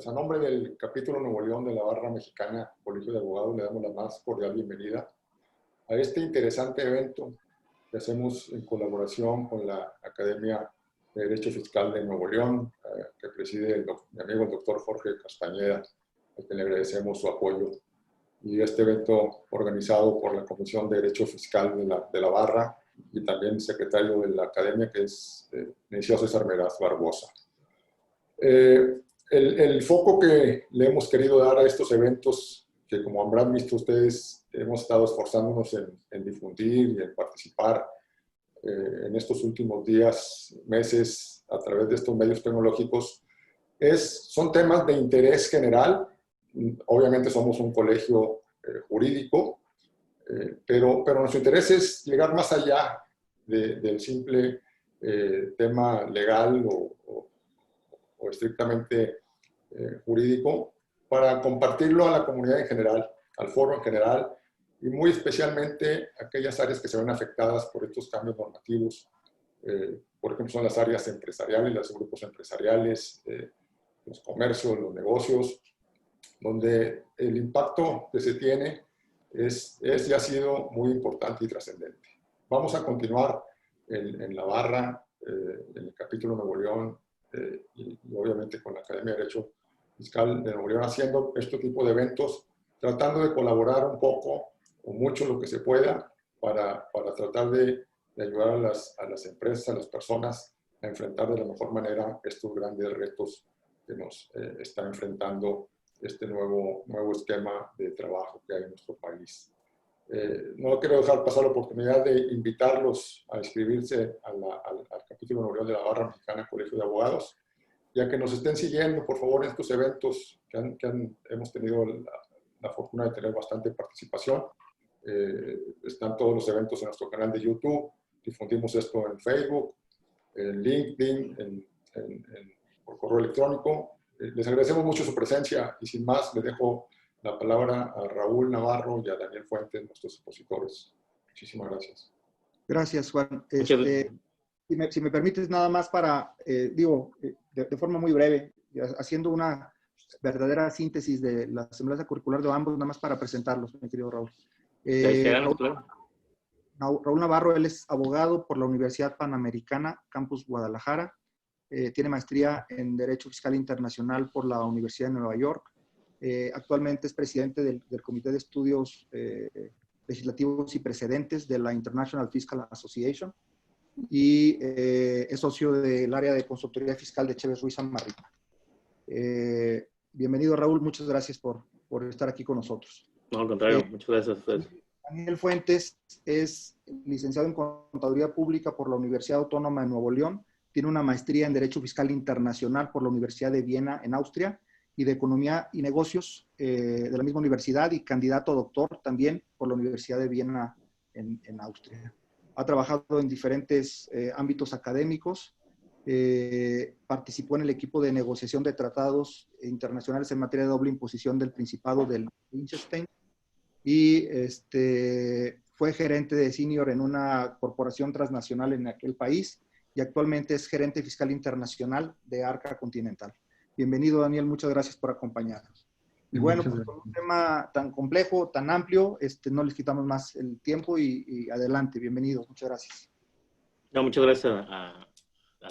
Pues a nombre del capítulo Nuevo León de la Barra Mexicana Colegio de Abogados le damos la más cordial bienvenida a este interesante evento que hacemos en colaboración con la Academia de Derecho Fiscal de Nuevo León, que preside mi amigo el doctor Jorge Castañeda, al que le agradecemos su apoyo. Y este evento organizado por la Comisión de Derecho Fiscal de la Barra y también secretario de la Academia, que es Inicio César Meraz Barbosa. El foco que le hemos querido dar a estos eventos, que como habrán visto ustedes, hemos estado esforzándonos en difundir y en participar en estos últimos días, meses, a través de estos medios tecnológicos, son temas de interés general. Obviamente somos un colegio jurídico, pero nuestro interés es llegar más allá del simple tema legal o estrictamente jurídico, para compartirlo a la comunidad en general, al foro en general, y muy especialmente aquellas áreas que se ven afectadas por estos cambios normativos. Por ejemplo, son las áreas empresariales, los grupos empresariales, los comercios, los negocios, donde el impacto que se tiene es y ha sido muy importante y trascendente. Vamos a continuar en la Barra, en el capítulo Nuevo León, y obviamente con la Academia de Derecho Fiscal de Nuevo León, haciendo este tipo de eventos, tratando de colaborar un poco o mucho lo que se pueda para tratar de ayudar a las empresas, a las personas a enfrentar de la mejor manera estos grandes retos que nos está enfrentando este nuevo esquema de trabajo que hay en nuestro país. No quiero dejar pasar la oportunidad de invitarlos a inscribirse al capítulo Nuevo León de la Barra Mexicana Colegio de Abogados, ya que nos estén siguiendo, por favor, en estos eventos hemos tenido la fortuna de tener bastante participación. Están todos los eventos en nuestro canal de YouTube, difundimos esto en Facebook, en LinkedIn, por correo electrónico. Les agradecemos mucho su presencia y sin más les dejo la palabra a Raúl Navarro y a Daniel Fuentes, nuestros expositores. Muchísimas gracias. Gracias, Juan. Si me permites nada más para, de forma muy breve, haciendo una verdadera síntesis de la semblanza curricular de ambos, nada más para presentarlos, mi querido Raúl. Raúl Navarro, él es abogado por la Universidad Panamericana, Campus Guadalajara. Tiene maestría en Derecho Fiscal Internacional por la Universidad de Nueva York. Actualmente es presidente del Comité de Estudios Legislativos y Precedentes de la International Fiscal Association y es socio del área de consultoría fiscal de Chévez Ruiz Amarripa. Bienvenido, Raúl. Muchas gracias por estar aquí con nosotros. No, al contrario. Muchas gracias a ustedes. Daniel Fuentes es licenciado en Contaduría Pública por la Universidad Autónoma de Nuevo León. Tiene una maestría en Derecho Fiscal Internacional por la Universidad de Viena, en Austria, y de Economía y Negocios de la misma universidad, y candidato a doctor también por la Universidad de Viena, en Austria. Ha trabajado en diferentes ámbitos académicos. Participó en el equipo de negociación de tratados internacionales en materia de doble imposición del Principado del Liechtenstein y fue gerente de senior en una corporación transnacional en aquel país y actualmente es gerente fiscal internacional de Arca Continental. Bienvenido, Daniel. Muchas gracias por acompañarnos. Y bueno, pues con un tema tan complejo, tan amplio, no les quitamos más el tiempo y adelante. Bienvenido. Muchas gracias. No, muchas gracias a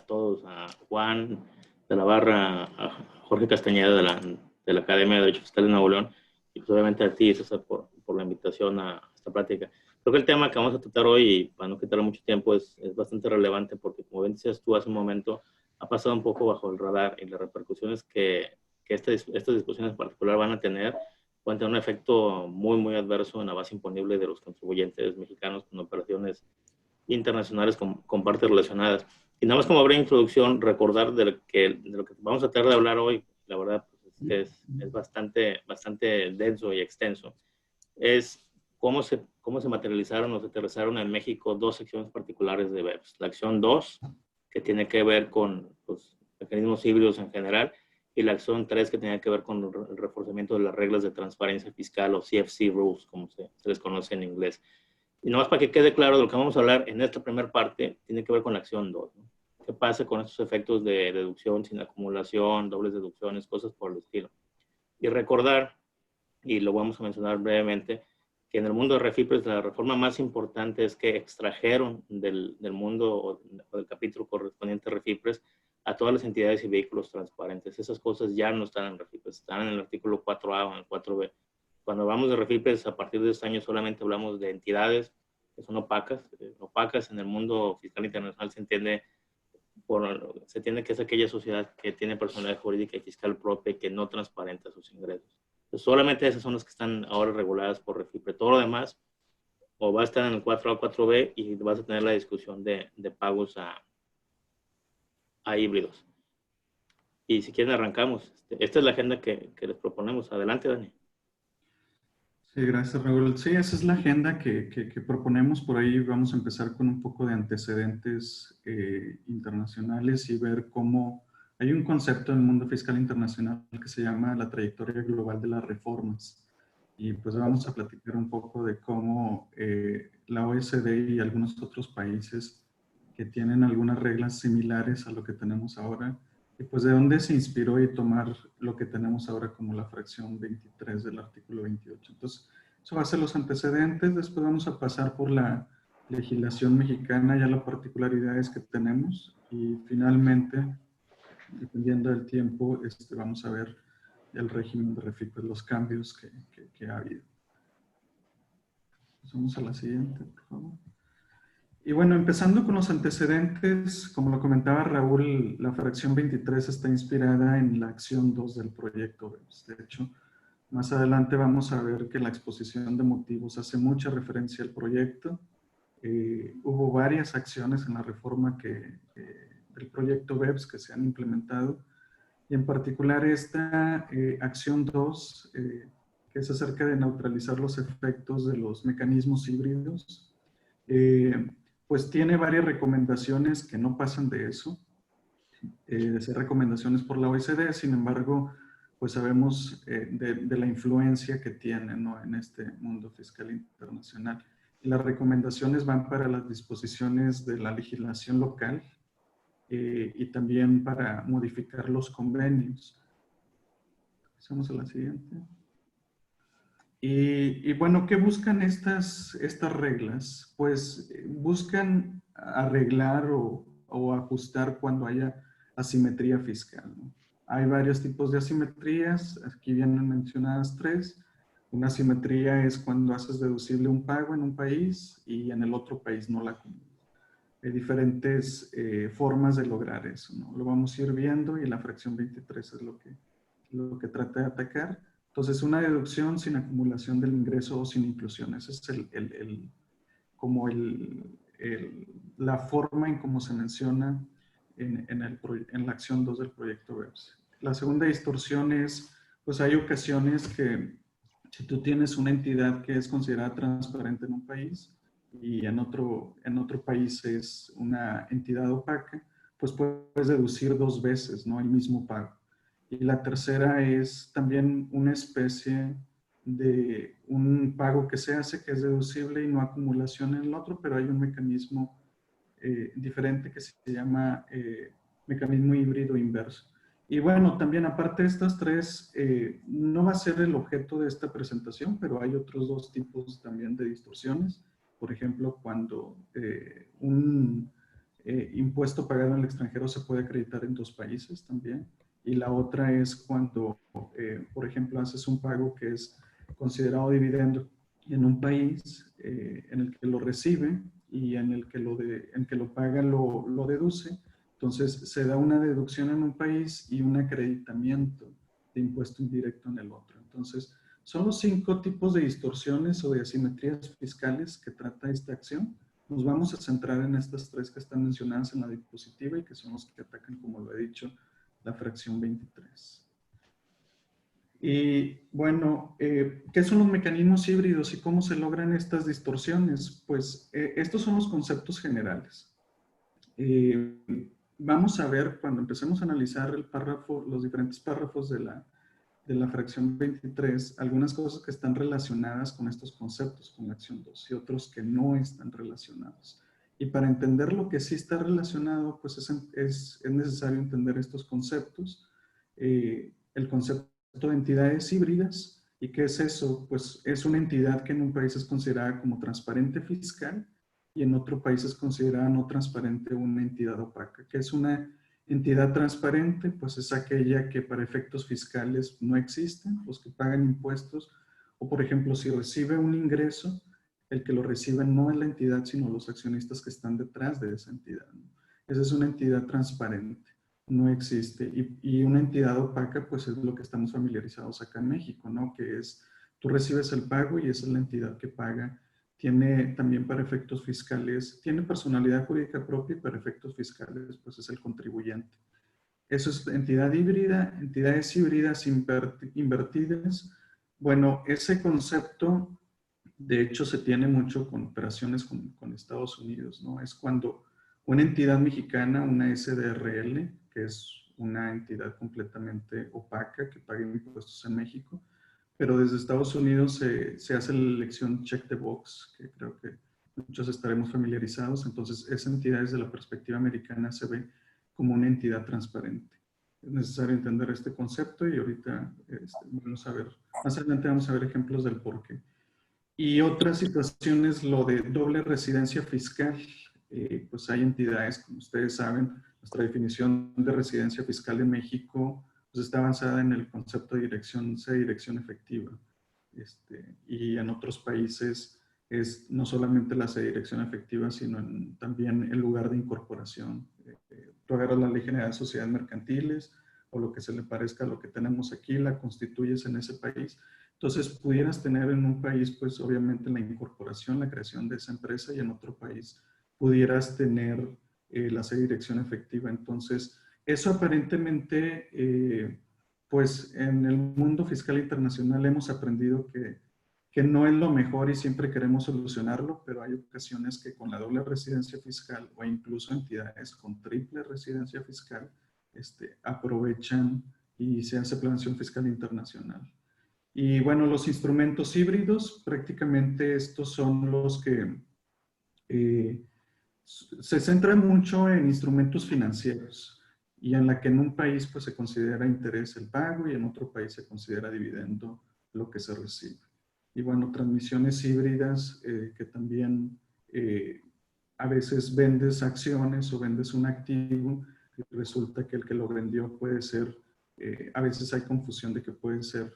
todos, a Juan de la Barra, a Jorge Castañeda de la Academia de Derecho Fiscal de Nuevo León y pues obviamente a ti, César, por la invitación a esta plática. Creo que el tema que vamos a tratar hoy, para no quitarle mucho tiempo, es bastante relevante porque, como bien decías tú hace un momento, ha pasado un poco bajo el radar y las repercusiones que estas disposiciones en particular van a tener, pueden tener un efecto muy, muy adverso en la base imponible de los contribuyentes mexicanos con operaciones internacionales con partes relacionadas. Y nada más como breve introducción, recordar de lo que vamos a tratar de hablar hoy, la verdad pues, es bastante denso y extenso, es cómo se materializaron o se aterrizaron en México dos secciones particulares de BEPS. La acción 2, que tiene que ver con los mecanismos híbridos en general, y la acción 3, que tiene que ver con el reforzamiento de las reglas de transparencia fiscal o CFC Rules, como se les conoce en inglés. Y nomás para que quede claro de lo que vamos a hablar en esta primera parte, tiene que ver con la acción 2, ¿no? qué pasa con estos efectos de deducción sin acumulación, dobles deducciones, cosas por el estilo. Y recordar, y lo vamos a mencionar brevemente, que en el mundo de Refipres la reforma más importante es que extrajeron del mundo o del capítulo correspondiente a Refipres a todas las entidades y vehículos transparentes. Esas cosas ya no están en Refipres, están en el artículo 4A o en el 4B. Cuando hablamos de Refipres, a partir de este año solamente hablamos de entidades que son opacas. Opacas en el mundo fiscal internacional se entiende que es aquella sociedad que tiene personalidad jurídica y fiscal propia y que no transparenta sus ingresos. Entonces, solamente esas son las que están ahora reguladas por Refipre. Todo lo demás o va a estar en el 4A o 4B y vas a tener la discusión de pagos a híbridos. Y si quieren arrancamos. Esta es la agenda que les proponemos. Adelante, Dani. Sí, gracias, Raúl. Sí, esa es la agenda que proponemos. Por ahí vamos a empezar con un poco de antecedentes internacionales y ver cómo hay un concepto en el mundo fiscal internacional que se llama la trayectoria global de las reformas. Y pues vamos a platicar un poco de cómo la OECD y algunos otros países que tienen algunas reglas similares a lo que tenemos ahora, y pues de dónde se inspiró y tomar lo que tenemos ahora como la fracción 23 del artículo 28. Entonces, eso va a ser los antecedentes. Después vamos a pasar por la legislación mexicana, ya las particularidades que tenemos. Y finalmente, dependiendo del tiempo, vamos a ver el régimen de Refipres, los cambios que ha habido. Pasamos a la siguiente, por favor. Y bueno, empezando con los antecedentes, como lo comentaba Raúl, la fracción 23 está inspirada en la acción 2 del proyecto BEPS. De hecho, más adelante vamos a ver que la exposición de motivos hace mucha referencia al proyecto. Hubo varias acciones en la reforma del proyecto BEPS que se han implementado, y en particular esta acción 2, que es acerca de neutralizar los efectos de los mecanismos híbridos. Pues tiene varias recomendaciones que no pasan de eso, de ser recomendaciones por la OECD. Sin embargo, pues sabemos de la influencia que tiene, ¿no?, en este mundo fiscal internacional. Y las recomendaciones van para las disposiciones de la legislación local y también para modificar los convenios. Pasamos a la siguiente. Y bueno, ¿qué buscan estas reglas? Pues buscan arreglar o ajustar cuando haya asimetría fiscal, ¿no? Hay varios tipos de asimetrías, aquí vienen mencionadas 3. Una asimetría es cuando haces deducible un pago en un país y en el otro país no la acumulas. Hay diferentes formas de lograr eso, ¿no? Lo vamos a ir viendo y la fracción 23 es lo que trata de atacar. Entonces, una deducción sin acumulación del ingreso o sin inclusión. Esa es la forma en cómo se menciona en la acción 2 del proyecto BEPS. La segunda distorsión es, pues hay ocasiones que si tú tienes una entidad que es considerada transparente en un país y en otro país es una entidad opaca, pues puedes deducir 2 veces, ¿no?, el mismo pago. Y la tercera es también una especie de un pago que se hace que es deducible y no acumulación en el otro, pero hay un mecanismo diferente que se llama mecanismo híbrido inverso. Y bueno, también aparte de estas 3, no va a ser el objeto de esta presentación, pero hay otros 2 tipos también de distorsiones. Por ejemplo, cuando un impuesto pagado en el extranjero se puede acreditar en 2 países también. Y la otra es cuando, por ejemplo, haces un pago que es considerado dividendo en un país en el que lo recibe y en el que lo paga lo deduce. Entonces, se da una deducción en un país y un acreditamiento de impuesto indirecto en el otro. Entonces, son los 5 tipos de distorsiones o de asimetrías fiscales que trata esta acción. Nos vamos a centrar en estas 3 que están mencionadas en la diapositiva y que son los que atacan, como lo he dicho, la fracción 23. Y bueno, ¿qué son los mecanismos híbridos y cómo se logran estas distorsiones? Pues estos son los conceptos generales. Vamos a ver cuando empecemos a analizar los diferentes párrafos de la fracción 23, algunas cosas que están relacionadas con estos conceptos, con la acción 2, y otros que no están relacionados. Y para entender lo que sí está relacionado, pues es necesario entender estos conceptos. El concepto de entidades híbridas. ¿Y qué es eso? Pues es una entidad que en un país es considerada como transparente fiscal y en otro país es considerada no transparente, una entidad opaca. ¿Qué es una entidad transparente? Pues es aquella que para efectos fiscales no existen, los que pagan impuestos, o por ejemplo, si recibe un ingreso, el que lo recibe no es la entidad, sino los accionistas que están detrás de esa entidad, ¿no? Esa es una entidad transparente, no existe. Y una entidad opaca, pues es lo que estamos familiarizados acá en México, ¿no? Que es, tú recibes el pago y esa es la entidad que paga. Tiene también para efectos fiscales, tiene personalidad jurídica propia y para efectos fiscales, pues es el contribuyente. Eso es entidad híbrida, entidades híbridas invertidas. Bueno, ese concepto, de hecho, se tiene mucho con operaciones con Estados Unidos, ¿no? Es cuando una entidad mexicana, una SDRL, que es una entidad completamente opaca que paga impuestos en México, pero desde Estados Unidos se hace la elección check the box, que creo que muchos estaremos familiarizados. Entonces, esa entidad desde la perspectiva americana se ve como una entidad transparente. Es necesario entender este concepto y ahorita vamos a ver, más adelante vamos a ver ejemplos del por qué. Y otra situación es lo de doble residencia fiscal. Pues hay entidades, como ustedes saben, nuestra definición de residencia fiscal en México pues está avanzada en el concepto de dirección C, dirección efectiva. Y en otros países es no solamente la C, dirección efectiva, sino también el lugar de incorporación. Tú agarras la Ley General de Sociedades Mercantiles o lo que se le parezca a lo que tenemos aquí, la constituyes en ese país. Entonces, pudieras tener en un país, pues obviamente la incorporación, la creación de esa empresa y en otro país pudieras tener la dirección efectiva. Entonces, eso aparentemente, pues en el mundo fiscal internacional hemos aprendido que no es lo mejor y siempre queremos solucionarlo, pero hay ocasiones que con la doble residencia fiscal o incluso entidades con triple residencia fiscal aprovechan y se hace planeación fiscal internacional. Y bueno, los instrumentos híbridos, prácticamente estos son los que se centran mucho en instrumentos financieros y en la que en un país pues se considera interés el pago y en otro país se considera dividendo lo que se recibe. Y bueno, transmisiones híbridas que también a veces vendes acciones o vendes un activo y resulta que el que lo vendió puede ser, a veces hay confusión de que pueden ser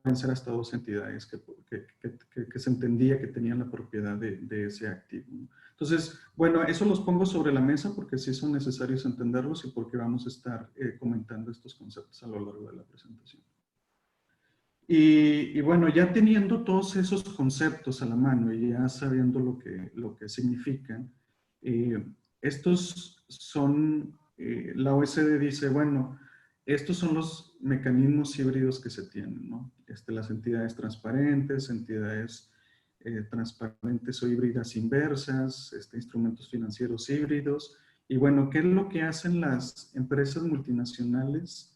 hasta dos entidades que se entendía que tenían la propiedad de ese activo. Entonces, bueno, eso los pongo sobre la mesa porque sí son necesarios entenderlos y porque vamos a estar comentando estos conceptos a lo largo de la presentación. Y bueno, ya teniendo todos esos conceptos a la mano y ya sabiendo lo que significan, estos son, la OECD dice, bueno, estos son los mecanismos híbridos que se tienen, ¿no? Las entidades transparentes, entidades transparentes o híbridas inversas, instrumentos financieros híbridos. Y bueno, ¿qué es lo que hacen las empresas multinacionales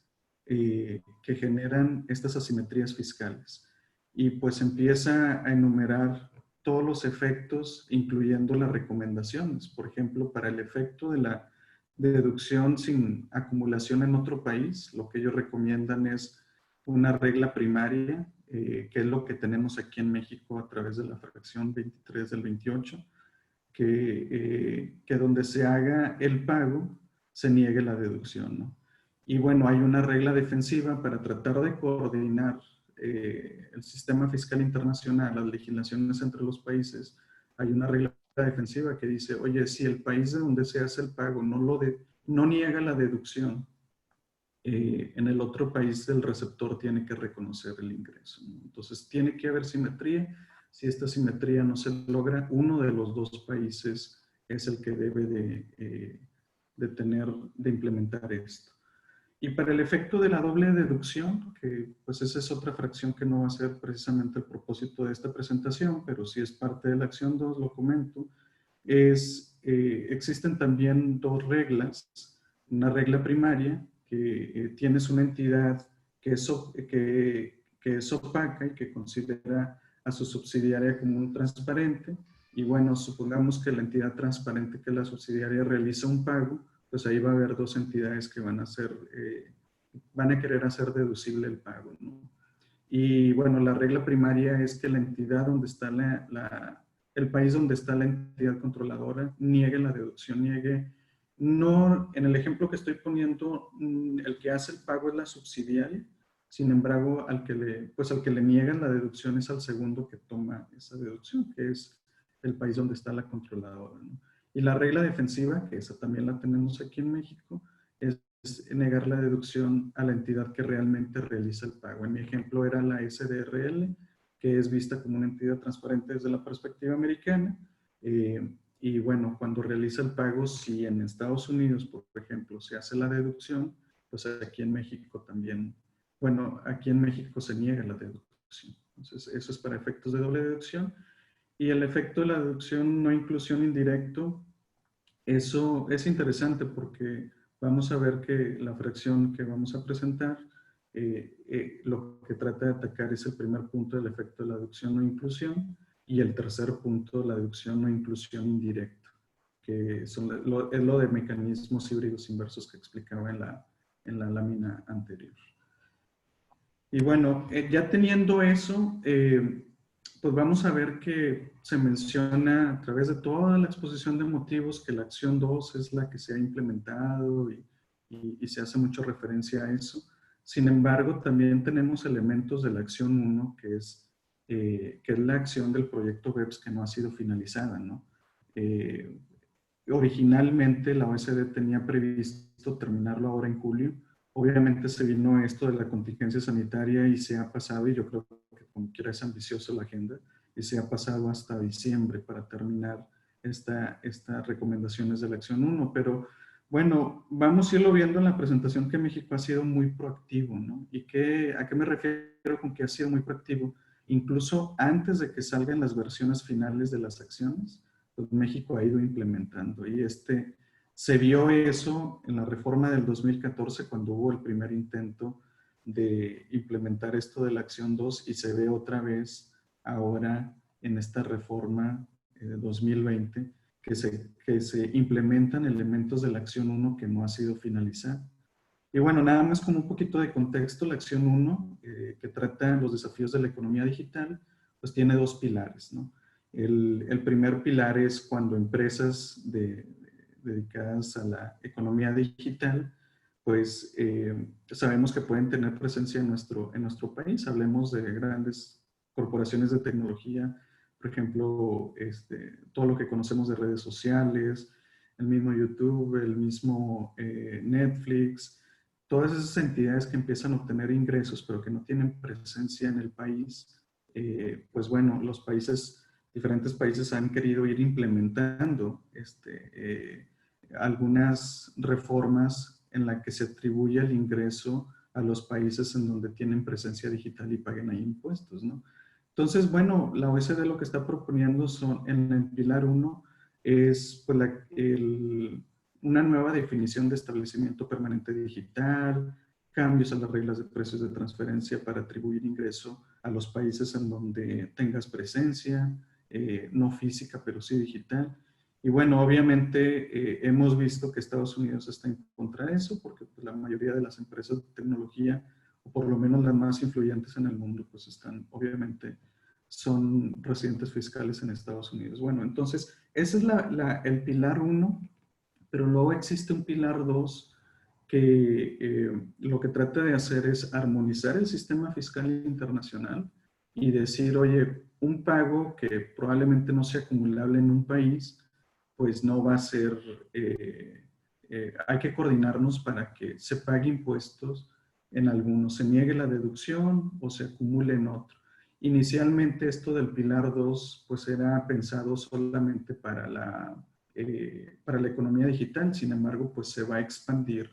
que generan estas asimetrías fiscales? Y pues empieza a enumerar todos los efectos, incluyendo las recomendaciones. Por ejemplo, para el efecto de la deducción sin acumulación en otro país, lo que ellos recomiendan es una regla primaria, que es lo que tenemos aquí en México a través de la fracción 23 del 28, que donde se haga el pago, se niegue la deducción, ¿no? Y bueno, hay una regla defensiva para tratar de coordinar el sistema fiscal internacional, las legislaciones entre los países. Hay una regla defensiva que dice, oye, si el país de donde se hace el pago no niega la deducción, en el otro país el receptor tiene que reconocer el ingreso, ¿no? Entonces tiene que haber simetría. Si esta simetría no se logra, uno de los dos países es el que debe de implementar esto. Y para el efecto de la doble deducción, que pues esa es otra fracción que no va a ser precisamente el propósito de esta presentación, pero sí es parte de la acción 2, lo comento, existen también dos reglas. Una regla primaria, que tienes una entidad que es opaca y que considera a su subsidiaria como un transparente, Y bueno, supongamos que la entidad transparente, que es la subsidiaria, realiza un pago, pues ahí va a haber dos entidades que van a querer hacer deducible el pago, ¿no? Y bueno, la regla primaria es que la entidad donde está el país donde está la entidad controladora niegue la deducción, no, en el ejemplo que estoy poniendo, el que hace el pago es la subsidiaria, sin embargo, al que le niegan la deducción es al segundo que toma esa deducción, que es el país donde está la controladora, ¿no? Y la regla defensiva, que esa también la tenemos aquí en México, es negar la deducción a la entidad que realmente realiza el pago. En mi ejemplo era la SDRL, que es vista como una entidad transparente desde la perspectiva americana. Y bueno, cuando realiza el pago, si en Estados Unidos, por ejemplo, se hace la deducción, pues aquí en México también, bueno, aquí en México se niega la deducción. Entonces, eso es para efectos de doble deducción. Y el efecto de la deducción no inclusión indirecto, eso es interesante porque vamos a ver que la fracción que vamos a presentar, lo que trata de atacar es el primer punto del efecto de la deducción no inclusión y el tercer punto, la deducción no inclusión indirecta, que es lo de mecanismos híbridos inversos que explicaba en la lámina anterior. Y bueno, ya teniendo eso, pues vamos a ver que se menciona a través de toda la exposición de motivos que la acción 2 es la que se ha implementado y se hace mucha referencia a eso. Sin embargo, también tenemos elementos de la acción 1 que es la acción del proyecto BEPS que no ha sido finalizada, ¿no? Originalmente la OSD tenía previsto terminarlo ahora en julio. Obviamente se vino esto de la contingencia sanitaria y se ha pasado, y yo creo que como quiera es ambiciosa la agenda, y se ha pasado hasta diciembre para terminar estas recomendaciones de la acción 1. Pero bueno, vamos a irlo viendo en la presentación que México ha sido muy proactivo, ¿no? ¿Y a qué me refiero con que ha sido muy proactivo? Incluso antes de que salgan las versiones finales de las acciones, pues México ha ido implementando. Y se vio eso en la reforma del 2014 cuando hubo el primer intento de implementar esto de la acción 2 y se ve otra vez ahora en esta reforma de 2020 que se implementan elementos de la acción 1 que no ha sido finalizada. Y bueno, nada más como un poquito de contexto, la acción 1, que trata los desafíos de la economía digital, pues tiene dos pilares, ¿no? El primer pilar es cuando empresas dedicadas a la economía digital, pues sabemos que pueden tener presencia en nuestro país. Hablemos de grandes corporaciones de tecnología, por ejemplo, todo lo que conocemos de redes sociales, el mismo YouTube, el mismo Netflix, todas esas entidades que empiezan a obtener ingresos pero que no tienen presencia en el país, pues bueno, diferentes países han querido ir implementando algunas reformas en las que se atribuye el ingreso a los países en donde tienen presencia digital y paguen ahí impuestos, ¿no? Entonces, bueno, la OECD lo que está proponiendo en el pilar 1 es pues, una nueva definición de establecimiento permanente digital, cambios a las reglas de precios de transferencia para atribuir ingreso a los países en donde tengas presencia, no física, pero sí digital. Y bueno, obviamente hemos visto que Estados Unidos está en contra de eso, porque pues, la mayoría de las empresas de tecnología, o por lo menos las más influyentes en el mundo, pues obviamente, son residentes fiscales en Estados Unidos. Bueno, entonces, ese es el pilar 1, pero luego existe un pilar 2 que lo que trata de hacer es armonizar el sistema fiscal internacional y decir, oye, un pago que probablemente no sea acumulable en un país, pues no va a ser, hay que coordinarnos para que se pague impuestos en algunos, se niegue la deducción o se acumule en otro. Inicialmente esto del pilar 2 pues era pensado solamente para la economía digital, sin embargo pues se va a expandir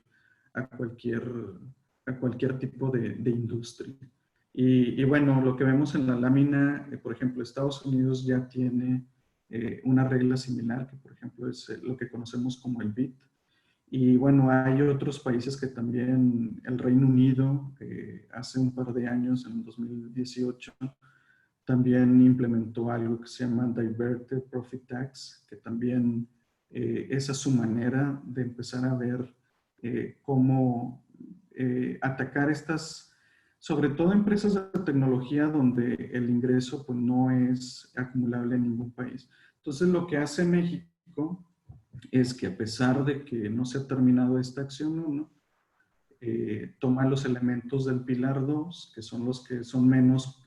a cualquier tipo de industria. Y bueno, lo que vemos en la lámina, por ejemplo, Estados Unidos ya tiene una regla similar, que por ejemplo es lo que conocemos como el BIT. Y bueno, hay otros países que también, el Reino Unido, hace un par de años, en 2018, también implementó algo que se llama Diverted Profit Tax, que también esa es su manera de empezar a ver cómo atacar estas, sobre todo empresas de tecnología donde el ingreso pues, no es acumulable en ningún país. Entonces, lo que hace México es que a pesar de que no se ha terminado esta acción 1, toma los elementos del pilar 2, que son los que son menos,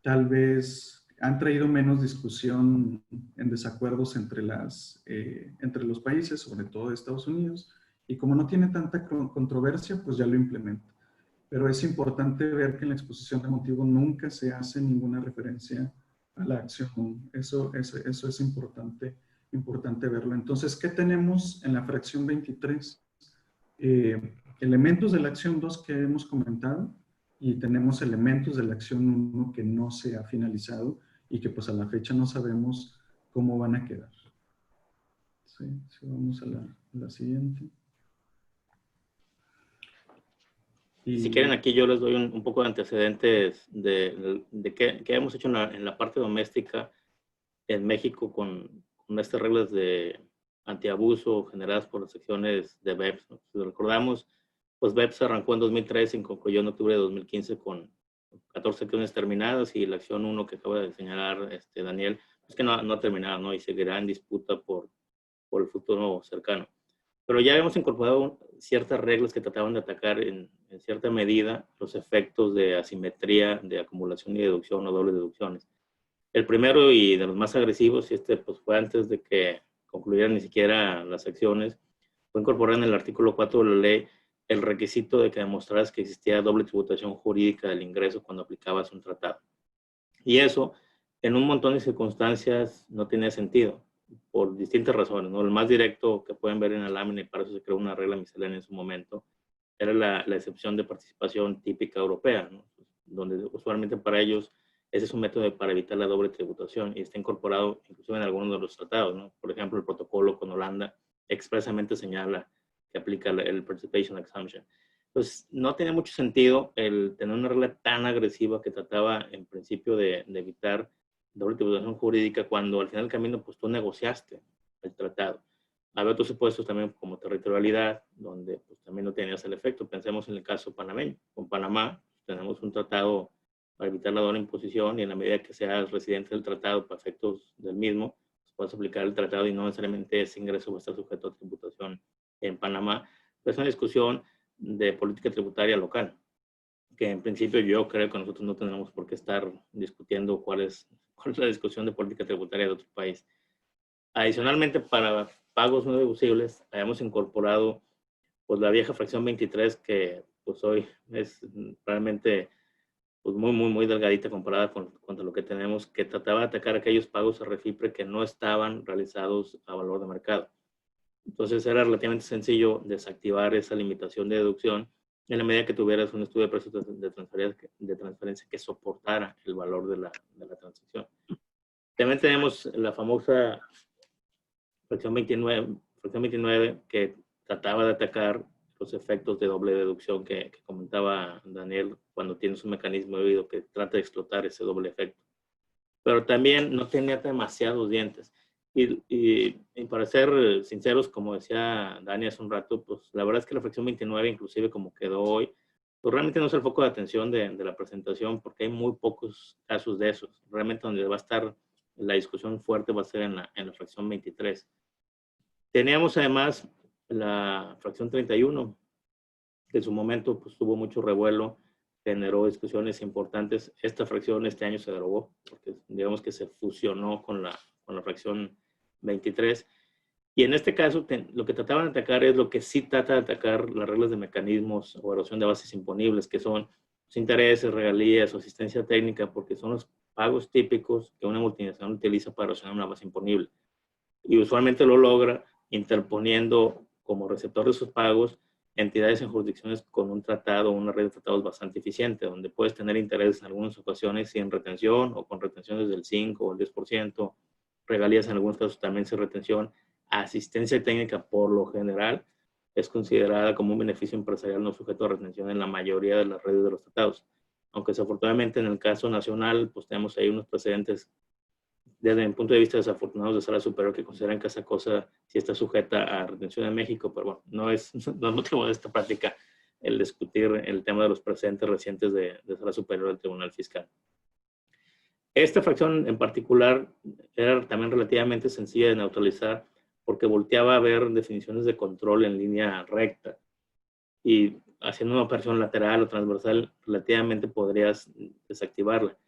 tal vez han traído menos discusión en desacuerdos entre los países, sobre todo Estados Unidos, y como no tiene tanta controversia, pues ya lo implementa. Pero es importante ver que en la exposición de motivos nunca se hace ninguna referencia a la acción 1. Eso es importante verlo. Entonces, ¿qué tenemos en la fracción 23? Elementos de la acción 2 que hemos comentado y tenemos elementos de la acción 1 que no se ha finalizado y que pues a la fecha no sabemos cómo van a quedar. Sí, vamos a la siguiente. Y si quieren, aquí yo les doy un poco de antecedentes de qué hemos hecho en la parte doméstica en México con estas reglas de antiabuso generadas por las secciones de BEPS, ¿no? Si recordamos, pues BEPS arrancó en 2013 y concluyó en octubre de 2015 con 14 acciones terminadas, y la acción 1 que acaba de señalar Daniel, es que no ha terminado, ¿no? Y seguirá en disputa por el futuro cercano. Pero ya hemos incorporado ciertas reglas que trataban de atacar en cierta medida los efectos de asimetría de acumulación y deducción o dobles deducciones. El primero y de los más agresivos, y pues fue antes de que concluyeran ni siquiera las acciones, fue incorporar en el artículo 4 de la ley el requisito de que demostraras que existía doble tributación jurídica del ingreso cuando aplicabas un tratado. Y eso, en un montón de circunstancias, no tenía sentido, por distintas razones, ¿no? El más directo que pueden ver en la lámina, y para eso se creó una regla miscelánea en su momento, era la excepción de participación típica europea, ¿no? Donde usualmente para ellos ese es un método para evitar la doble tributación y está incorporado inclusive en algunos de los tratados, ¿no? Por ejemplo, el protocolo con Holanda expresamente señala que aplica el Participation Exemption. Pues no tenía mucho sentido el tener una regla tan agresiva que trataba en principio de evitar doble tributación jurídica cuando al final del camino pues tú negociaste el tratado. Había otros supuestos también como territorialidad, donde pues también no tenías el efecto. Pensemos en el caso panameño. Con Panamá pues, tenemos un tratado para evitar la doble imposición, y en la medida que seas residente del tratado para efectos del mismo, pues puedes aplicar el tratado y no necesariamente ese ingreso va a estar sujeto a tributación en Panamá. Pero es una discusión de política tributaria local, que en principio yo creo que nosotros no tenemos por qué estar discutiendo cuál es la discusión de política tributaria de otro país. Adicionalmente, para pagos no deducibles, hayamos incorporado pues, la vieja fracción 23, que pues, hoy es realmente pues, muy delgadita comparada contra lo que tenemos, que trataba de atacar aquellos pagos a Refipre que no estaban realizados a valor de mercado. Entonces era relativamente sencillo desactivar esa limitación de deducción en la medida que tuvieras un estudio de precios de transferencia que soportara el valor de la transacción. También tenemos la famosa fracción 29 que trataba de atacar los efectos de doble deducción que comentaba Daniel cuando tienes un mecanismo híbrido que trata de explotar ese doble efecto. Pero también no tenía demasiados dientes. Y para ser sinceros, como decía Dani hace un rato, pues la verdad es que la fracción 29, inclusive como quedó hoy, pues realmente no es el foco de atención de la presentación, porque hay muy pocos casos de esos. Realmente donde va a estar la discusión fuerte va a ser en la fracción 23. Teníamos además la fracción 31, que en su momento pues, tuvo mucho revuelo, generó discusiones importantes. Esta fracción este año se derogó, porque digamos que se fusionó con la fracción 23. Y en este caso, lo que trataban de atacar es lo que sí trata de atacar las reglas de mecanismos o erosión de bases imponibles, que son los intereses, regalías o asistencia técnica, porque son los pagos típicos que una multinacional utiliza para erosionar una base imponible. Y usualmente lo logra interponiendo como receptor de esos pagos entidades en jurisdicciones con un tratado o una red de tratados bastante eficiente, donde puedes tener intereses en algunas ocasiones sin retención o con retenciones del 5 o el 10%, regalías en algunos casos también sin retención. Asistencia técnica por lo general es considerada como un beneficio empresarial no sujeto a retención en la mayoría de las redes de los tratados. aunque desafortunadamente en el caso nacional, pues tenemos ahí unos precedentes desde mi punto de vista desafortunados de sala superior que consideran que esa cosa sí está sujeta a retención en México, pero bueno, no es motivo de esta práctica el discutir el tema de los precedentes recientes de sala superior del Tribunal Fiscal. Esta fracción en particular era también relativamente sencilla de neutralizar porque volteaba a ver definiciones de control en línea recta y haciendo una operación lateral o transversal relativamente podrías desactivarla.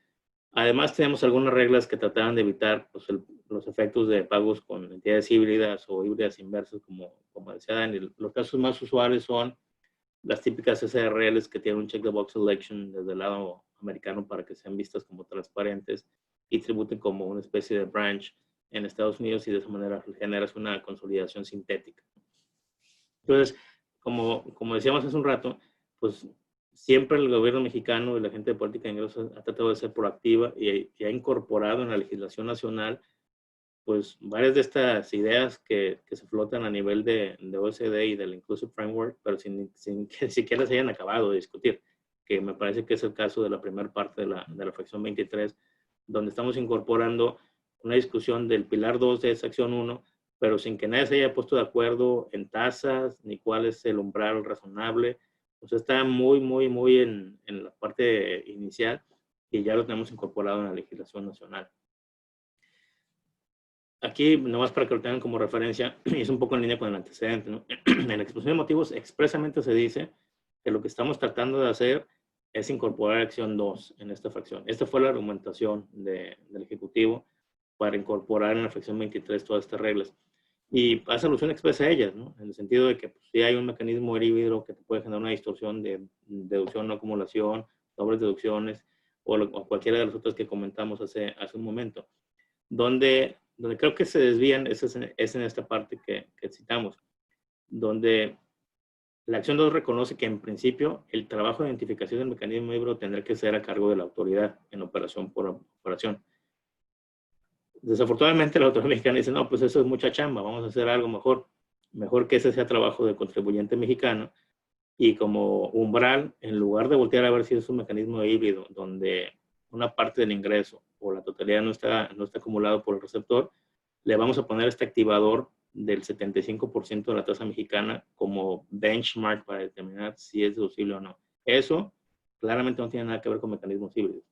Además tenemos algunas reglas que trataban de evitar pues, los efectos de pagos con entidades híbridas o híbridas inversas como decía Dani. Los casos más usuales son las típicas SRLs que tienen un check the box election desde el lado americano para que sean vistas como transparentes y tributen como una especie de branch en Estados Unidos y de esa manera generas una consolidación sintética. Entonces, como decíamos hace un rato, pues siempre el gobierno mexicano y la gente de política de ingresos ha tratado de ser proactiva y ha incorporado en la legislación nacional pues varias de estas ideas que se flotan a nivel de OECD y del Inclusive Framework, pero sin que siquiera se hayan acabado de discutir, que me parece que es el caso de la primera parte de la fracción 23, donde estamos incorporando una discusión del pilar 2 de esa acción 1, pero sin que nadie se haya puesto de acuerdo en tasas, ni cuál es el umbral razonable. O sea, está muy en la parte inicial y ya lo tenemos incorporado en la legislación nacional. Aquí, nomás para que lo tengan como referencia, y es un poco en línea con el antecedente, ¿no? En la exposición de motivos expresamente se dice que lo que estamos tratando de hacer es incorporar acción 2 en esta fracción. Esta fue la argumentación del Ejecutivo para incorporar en la fracción 23 todas estas reglas. Y hace alusión expresa a ellas, ¿no? En el sentido de que pues, si hay un mecanismo híbrido que te puede generar una distorsión de deducción o acumulación, dobles deducciones, o cualquiera de las otras que comentamos hace un momento. Donde creo que se desvían es en esta parte que citamos, donde la acción 2 reconoce que en principio el trabajo de identificación del mecanismo híbrido tendrá que ser a cargo de la autoridad en operación por operación. Desafortunadamente la autoridad mexicana dice, no, pues eso es mucha chamba, vamos a hacer algo mejor que ese sea trabajo del contribuyente mexicano, y como umbral, en lugar de voltear a ver si es un mecanismo híbrido donde una parte del ingreso o la totalidad no está acumulado por el receptor, le vamos a poner este activador del 75% de la tasa mexicana como benchmark para determinar si es deducible o no. Eso claramente no tiene nada que ver con mecanismos híbridos.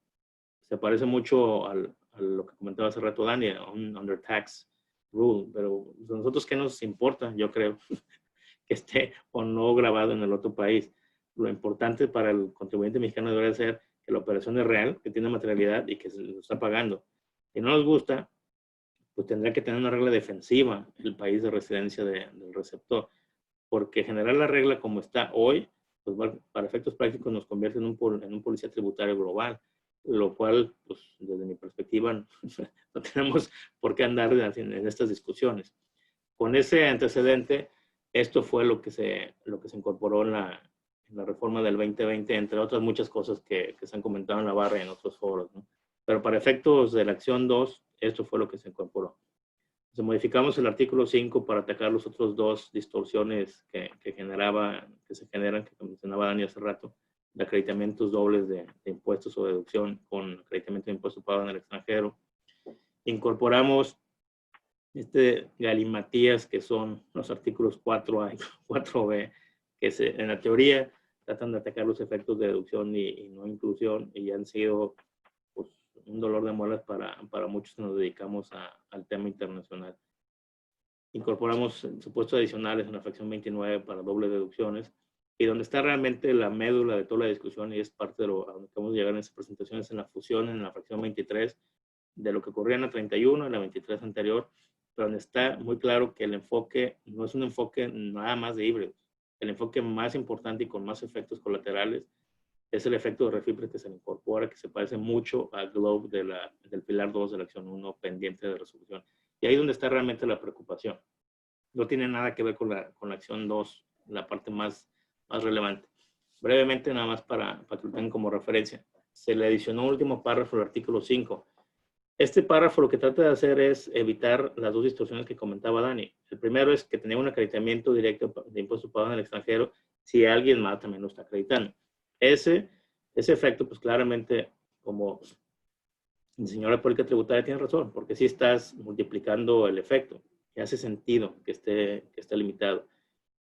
Se parece mucho a lo que comentaba hace rato Dani, under tax rule, pero a nosotros qué nos importa, yo creo, que esté o no grabado en el otro país. Lo importante para el contribuyente mexicano debería ser que la operación es real, que tiene materialidad y que se lo está pagando. Si no nos gusta, pues tendrá que tener una regla defensiva el país de residencia del receptor, porque generar la regla como está hoy, pues para efectos prácticos nos convierte en un policía tributario global, lo cual, pues desde mi perspectiva, no tenemos por qué andar en estas discusiones. Con ese antecedente, esto fue lo que se incorporó en la reforma del 2020, entre otras muchas cosas que se han comentado en la barra y en otros foros, ¿no? Pero para efectos de la acción 2, esto fue lo que se incorporó. Entonces, modificamos el artículo 5 para atacar los otros dos distorsiones que se generan, que mencionaba Dani hace rato, de acreditamientos dobles de impuestos o deducción con acreditamiento de impuestos pagado en el extranjero. Incorporamos galimatías que son los artículos 4A y 4B, que en la teoría tratan de atacar los efectos de deducción y no inclusión, y han sido pues, un dolor de muelas para muchos que nos dedicamos al tema internacional. Incorporamos supuestos adicionales en la fracción 29 para dobles deducciones, y donde está realmente la médula de toda la discusión, y es parte de a donde vamos a llegar en estas presentaciones, en la fusión en la fracción 23, de lo que ocurría en la 31, en la 23 anterior, pero donde está muy claro que el enfoque no es un enfoque nada más de híbridos. El enfoque más importante y con más efectos colaterales es el efecto de refipre que se le incorpora, que se parece mucho al GLOBE del pilar 2 de la acción 1 pendiente de resolución. Y ahí es donde está realmente la preocupación. No tiene nada que ver con la acción 2, la parte más relevante. Brevemente, nada más para que lo tengan como referencia. Se le adicionó un último párrafo al artículo 5. Este párrafo lo que trata de hacer es evitar las dos distorsiones que comentaba Dani. El primero es que tenía un acreditamiento directo de impuestos pagados en el extranjero si alguien más también lo está acreditando. Ese Ese efecto, pues claramente, como el señor de política tributaria tiene razón, porque si estás multiplicando el efecto, que hace sentido que esté limitado.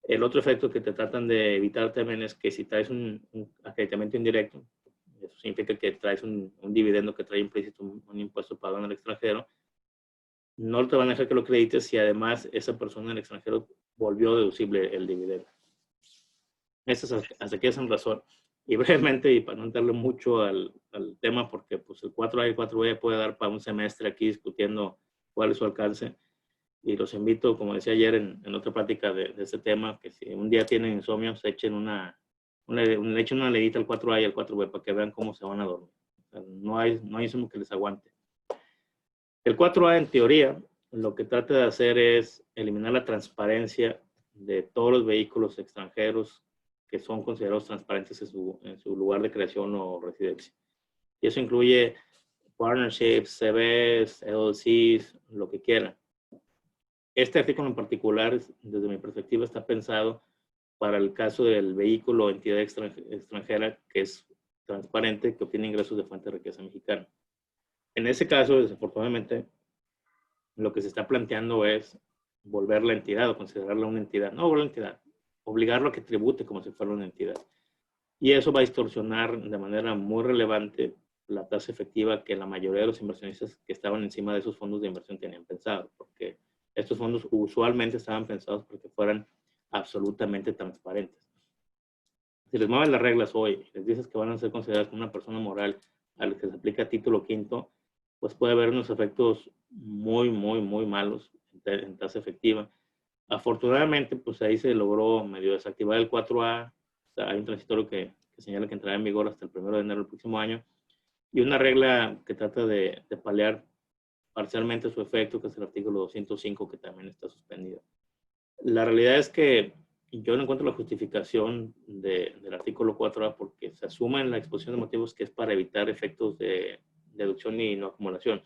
El otro efecto que te tratan de evitar también es que si traes un acreditamiento indirecto, eso significa que traes un dividendo que trae implícito un impuesto pagado en el extranjero, no te van a dejar que lo acredites si además esa persona en el extranjero volvió deducible el dividendo. Eso es hasta aquí hacen razón. Y brevemente, y para no entrarle mucho al tema, porque pues el 4A y el 4B puede dar para un semestre aquí discutiendo cuál es su alcance. Y los invito, como decía ayer en otra plática de este tema, que si un día tienen insomnio, se echen le echen una leidita al 4A y al 4B para que vean cómo se van a dormir. O sea, no hay insomnio que les aguante. El 4A, en teoría, lo que trata de hacer es eliminar la transparencia de todos los vehículos extranjeros que son considerados transparentes en su lugar de creación o residencia. Y eso incluye partnerships, CVs, LLCs, lo que quieran. Este artículo en particular, desde mi perspectiva, está pensado para el caso del vehículo o entidad extranjera que es transparente, que obtiene ingresos de fuente de riqueza mexicana. En ese caso, desafortunadamente, lo que se está planteando es volver la entidad o considerarla una entidad. No volver la entidad, obligarlo a que tribute como si fuera una entidad. Y eso va a distorsionar de manera muy relevante la tasa efectiva que la mayoría de los inversionistas que estaban encima de esos fondos de inversión tenían pensado, porque estos fondos usualmente estaban pensados porque fueran absolutamente transparentes. Si les mueven las reglas hoy y les dices que van a ser consideradas como una persona moral a la que se aplica título quinto, pues puede haber unos efectos muy, muy, muy malos en tasa efectiva. Afortunadamente, pues ahí se logró medio desactivar el 4A. O sea, hay un transitorio que señala que entrará en vigor hasta el 1 de enero del próximo año. Y una regla que trata de paliar parcialmente su efecto, que es el artículo 205, que también está suspendido. La realidad es que yo no encuentro la justificación del artículo 4A porque se asume en la exposición de motivos que es para evitar efectos de deducción y no acumulación.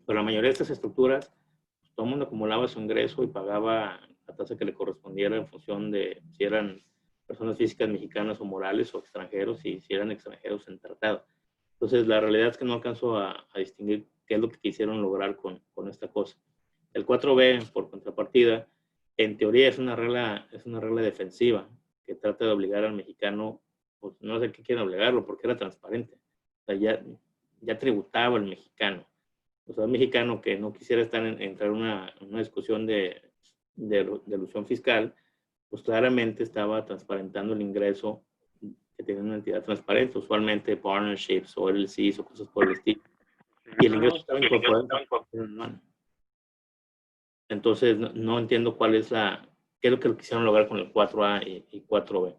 Pero la mayoría de estas estructuras, todo el mundo acumulaba su ingreso y pagaba la tasa que le correspondiera en función de si eran personas físicas mexicanas o morales o extranjeros y si eran extranjeros en tratado. Entonces, la realidad es que no alcanzo a distinguir qué es lo que quisieron lograr con esta cosa. El 4B, por contrapartida, en teoría es una regla defensiva que trata de obligar al mexicano, pues no sé qué quieren obligarlo porque era transparente. O sea, ya tributaba el mexicano. O sea, un mexicano que no quisiera entrar en una discusión de elusión fiscal, pues claramente estaba transparentando el ingreso que tiene una entidad transparente, usualmente partnerships o LLCs o cosas por el estilo. Y el ingreso estaba incorporado en mano. Entonces, no entiendo qué es lo que quisieron lograr con el 4A y 4B.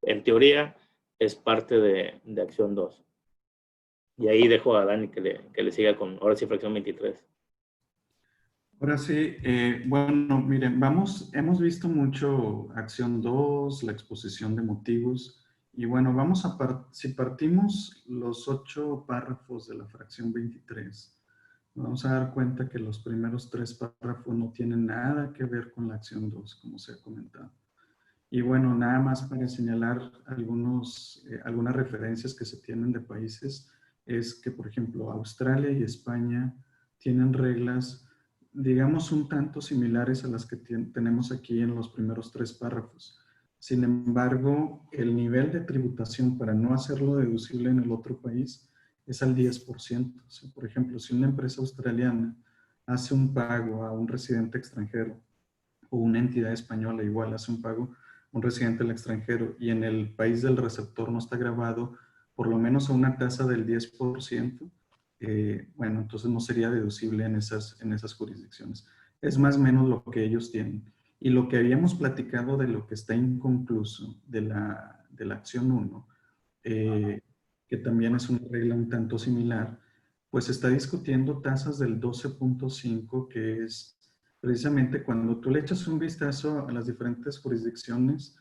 En teoría, es parte de acción 2. Y ahí dejo a Dani que le siga con, ahora sí, fracción 23. Ahora sí, bueno, miren, hemos visto mucho acción 2, la exposición de motivos, y bueno, si partimos los 8 párrafos de la fracción 23, vamos a dar cuenta que los primeros 3 párrafos no tienen nada que ver con la acción 2, como se ha comentado. Y bueno, nada más para señalar algunas referencias que se tienen de países, es que, por ejemplo, Australia y España tienen reglas, digamos, un tanto similares a las que tenemos aquí en los primeros 3 párrafos. Sin embargo, el nivel de tributación para no hacerlo deducible en el otro país es al 10%. O sea, por ejemplo, si una empresa australiana hace un pago a un residente extranjero o una entidad española igual hace un pago a un residente del extranjero y en el país del receptor no está grabado por lo menos a una tasa del 10%, bueno, entonces no sería deducible en esas jurisdicciones. Es más o menos lo que ellos tienen. Y lo que habíamos platicado de lo que está inconcluso de la acción 1, que también es una regla un tanto similar, pues está discutiendo tasas del 12.5, que es precisamente cuando tú le echas un vistazo a las diferentes jurisdicciones,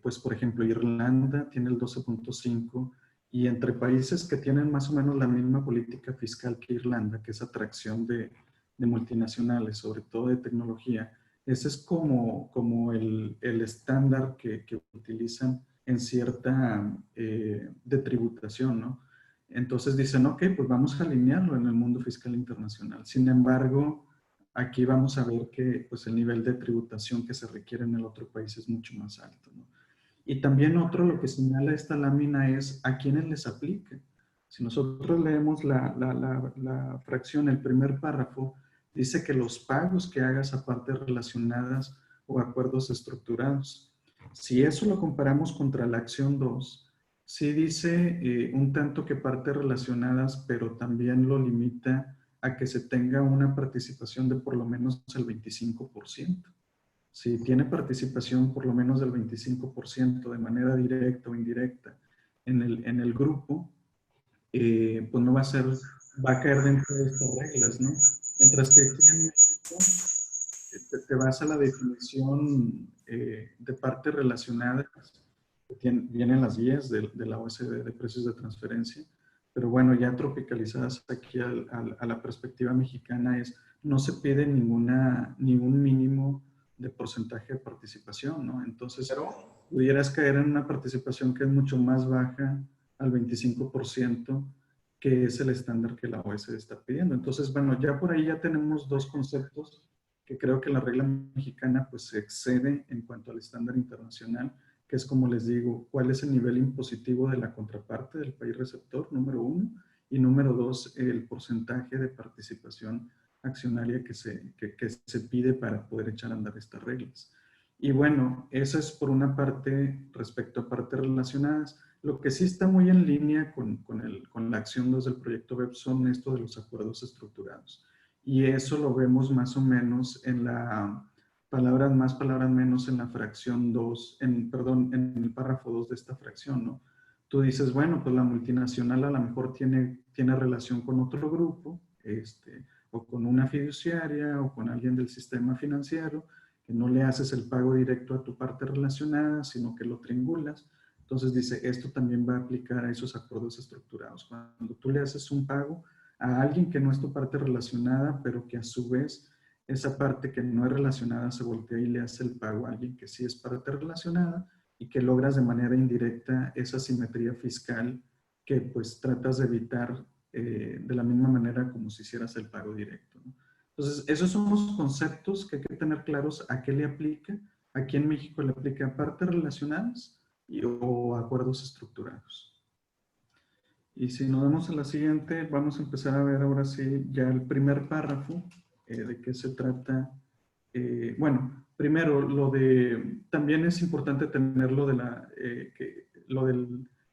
pues por ejemplo Irlanda tiene el 12.5 y entre países que tienen más o menos la misma política fiscal que Irlanda, que es atracción de multinacionales, sobre todo de tecnología, ese es como el estándar que utilizan en cierta de tributación, ¿no? Entonces dicen, ok, pues vamos a alinearlo en el mundo fiscal internacional. Sin embargo, aquí vamos a ver que pues, el nivel de tributación que se requiere en el otro país es mucho más alto, ¿no? Y también otro, lo que señala esta lámina es a quiénes les aplica. Si nosotros leemos la fracción, el primer párrafo, dice que los pagos que hagas a partes relacionadas o acuerdos estructurados. Si eso lo comparamos contra la acción 2, sí dice un tanto que partes relacionadas, pero también lo limita a que se tenga una participación de por lo menos el 25%. Si tiene participación por lo menos del 25% de manera directa o indirecta en el grupo, pues no va a ser, va a caer dentro de estas reglas, ¿no? Mientras que aquí en México te vas a la definición de partes relacionadas, que vienen las guías de la OCDE de precios de transferencia, pero bueno, ya tropicalizadas aquí a la perspectiva mexicana es, no se pide ningún mínimo de porcentaje de participación, ¿no? Entonces, pudieras caer en una participación que es mucho más baja al 25%, que es el estándar que la OECD está pidiendo. Entonces, bueno, ya por ahí ya tenemos dos conceptos que creo que la regla mexicana pues se excede en cuanto al estándar internacional, que es como les digo, cuál es el nivel impositivo de la contraparte del país receptor, número 1, y número 2, el porcentaje de participación accionaria que se pide para poder echar a andar estas reglas. Y bueno, eso es por una parte respecto a partes relacionadas. Lo que sí está muy en línea con la acción 2 del proyecto BEPS son esto de los acuerdos estructurados. Y eso lo vemos más o menos en la palabras más, palabras menos en la fracción 2, perdón, en el párrafo 2 de esta fracción, ¿no? Tú dices, bueno, pues la multinacional a lo mejor tiene relación con otro grupo, o con una fiduciaria o con alguien del sistema financiero, que no le haces el pago directo a tu parte relacionada, sino que lo triangulas. Entonces dice, esto también va a aplicar a esos acuerdos estructurados. Cuando tú le haces un pago a alguien que no es tu parte relacionada, pero que a su vez esa parte que no es relacionada se voltea y le hace el pago a alguien que sí es parte relacionada y que logras de manera indirecta esa simetría fiscal que pues tratas de evitar de la misma manera como si hicieras el pago directo, ¿no? Entonces, esos son los conceptos que hay que tener claros a qué le aplica. Aquí en México le aplica a partes relacionadas o acuerdos estructurados. Y si nos vamos a la siguiente, vamos a empezar a ver ahora sí ya el primer párrafo, de qué se trata. Bueno, primero, también es importante tener lo de la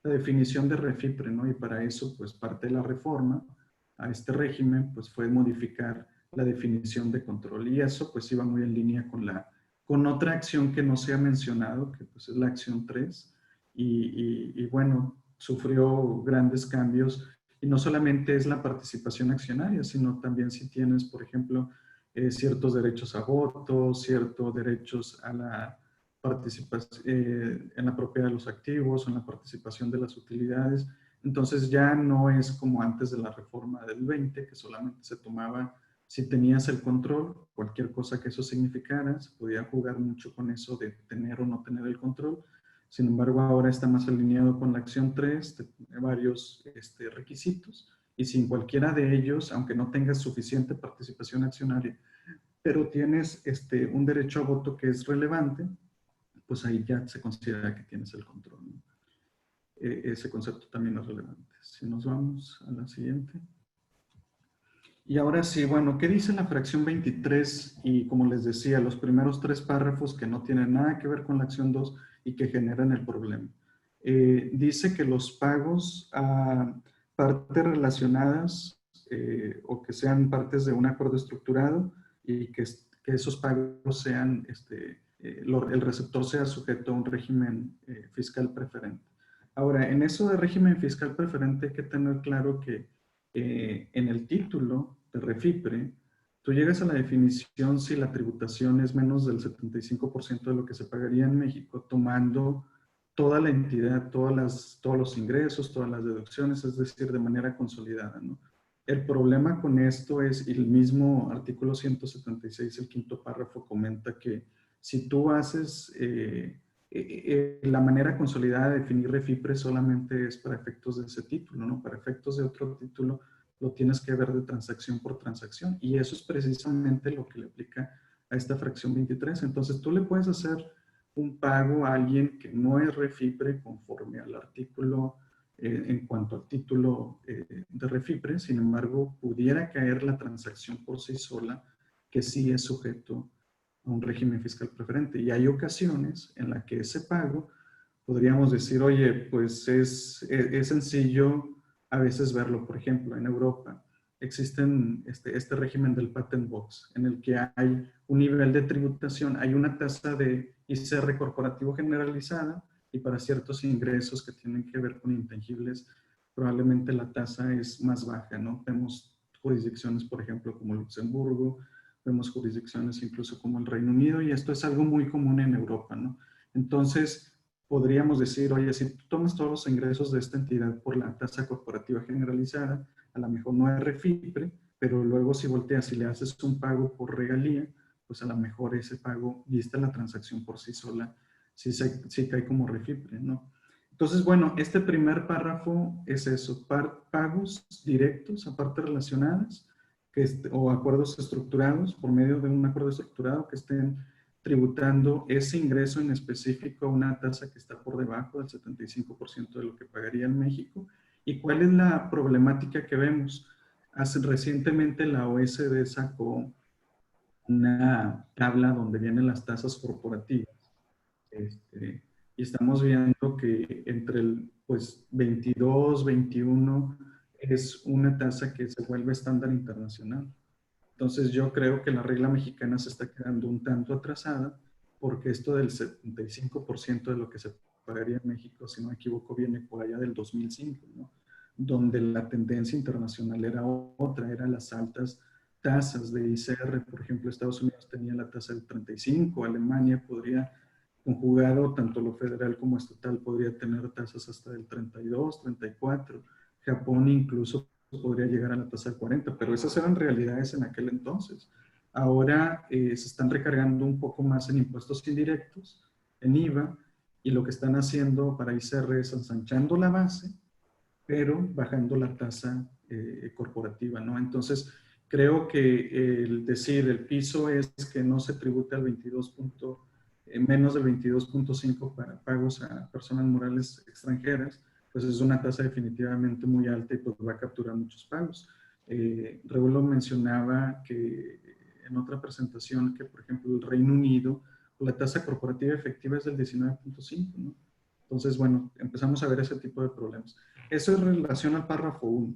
definición de REFIPRE, ¿no? Y para eso, pues parte de la reforma a este régimen, pues fue modificar la definición de control. Y eso, pues iba muy en línea con otra acción que no se ha mencionado, que pues es la acción 3. Y bueno, sufrió grandes cambios. Y no solamente es la participación accionaria, sino también si tienes, por ejemplo, ciertos derechos a voto, ciertos derechos a la participación en la propiedad de los activos, en la participación de las utilidades. Entonces ya no es como antes de la reforma del 20, que solamente se tomaba si tenías el control, cualquier cosa que eso significara, se podía jugar mucho con eso de tener o no tener el control. Sin embargo, ahora está más alineado con la acción 3, de varios requisitos, y sin cualquiera de ellos, aunque no tengas suficiente participación accionaria, pero tienes un derecho a voto que es relevante, pues ahí ya se considera que tienes el control, ¿no? Ese concepto también es relevante. Si nos vamos a la siguiente. Y ahora sí, bueno, ¿qué dice la fracción 23? Y como les decía, los primeros 3 párrafos que no tienen nada que ver con la acción 2 y que generan el problema. Dice que los pagos a partes relacionadas o que sean partes de un acuerdo estructurado y que esos pagos sean, el receptor sea sujeto a un régimen fiscal preferente. Ahora, en eso de régimen fiscal preferente hay que tener claro que en el título de REFIPRE, tú llegas a la definición si la tributación es menos del 75% de lo que se pagaría en México, tomando toda la entidad, todos los ingresos, todas las deducciones, es decir, de manera consolidada, ¿no? El problema con esto es, y el mismo artículo 176, el quinto párrafo, comenta que si tú haces la manera consolidada de definir REFIPRE solamente es para efectos de ese título, ¿no? Para efectos de otro título lo tienes que ver de transacción por transacción, y eso es precisamente lo que le aplica a esta fracción 23. Entonces tú le puedes hacer un pago a alguien que no es REFIPRE conforme al artículo, en cuanto al título de REFIPRE, sin embargo, pudiera caer la transacción por sí sola, que sí es sujeto a un régimen fiscal preferente. Y hay ocasiones en las que ese pago, podríamos decir, oye, pues es sencillo a veces verlo. Por ejemplo, en Europa existen este régimen del patent box, en el que hay un nivel de tributación, hay una tasa de ICR corporativo generalizada, y para ciertos ingresos que tienen que ver con intangibles, probablemente la tasa es más baja, ¿no? Vemos jurisdicciones, por ejemplo, como Luxemburgo, vemos jurisdicciones incluso como el Reino Unido, y esto es algo muy común en Europa, ¿no? Entonces, podríamos decir, oye, si tú tomas todos los ingresos de esta entidad por la tasa corporativa generalizada, a lo mejor no es REFIPRE, pero luego si volteas y le haces un pago por regalía, pues a lo mejor ese pago, y esta la transacción por sí sola, sí cae como REFIPRE, ¿no? Entonces, bueno, este primer párrafo es eso, pagos directos a partes relacionadas, o acuerdos estructurados, por medio de un acuerdo estructurado, que estén tributando ese ingreso en específico a una tasa que está por debajo del 75% de lo que pagaría en México. ¿Y cuál es la problemática que vemos? Recientemente la OECD sacó una tabla donde vienen las tasas corporativas. Y estamos viendo que entre el 22, 21 es una tasa que se vuelve estándar internacional. Entonces yo creo que la regla mexicana se está quedando un tanto atrasada, porque esto del 75% de lo que se pagaría en México, si no me equivoco, viene por allá del 2005, ¿no? Donde la tendencia internacional era otra, eran las altas tasas de ICR. Por ejemplo, Estados Unidos tenía la tasa del 35, Alemania podría, conjugado tanto lo federal como estatal, podría tener tasas hasta del 32, 34, Japón incluso podría llegar a la tasa del 40, pero esas eran realidades en aquel entonces. Ahora se están recargando un poco más en impuestos indirectos, en IVA, y lo que están haciendo para ICR es ensanchando la base, pero bajando la tasa corporativa, ¿no? Entonces, creo que el decir el piso es que no se tributa al 22 menos del 22.5 para pagos a personas morales extranjeras, pues es una tasa definitivamente muy alta y pues va a capturar muchos pagos. Raúl lo mencionaba que en otra presentación que, por ejemplo, el Reino Unido, la tasa corporativa efectiva es del 19.5, ¿no? Entonces, bueno, empezamos a ver ese tipo de problemas. Eso es en relación al párrafo 1.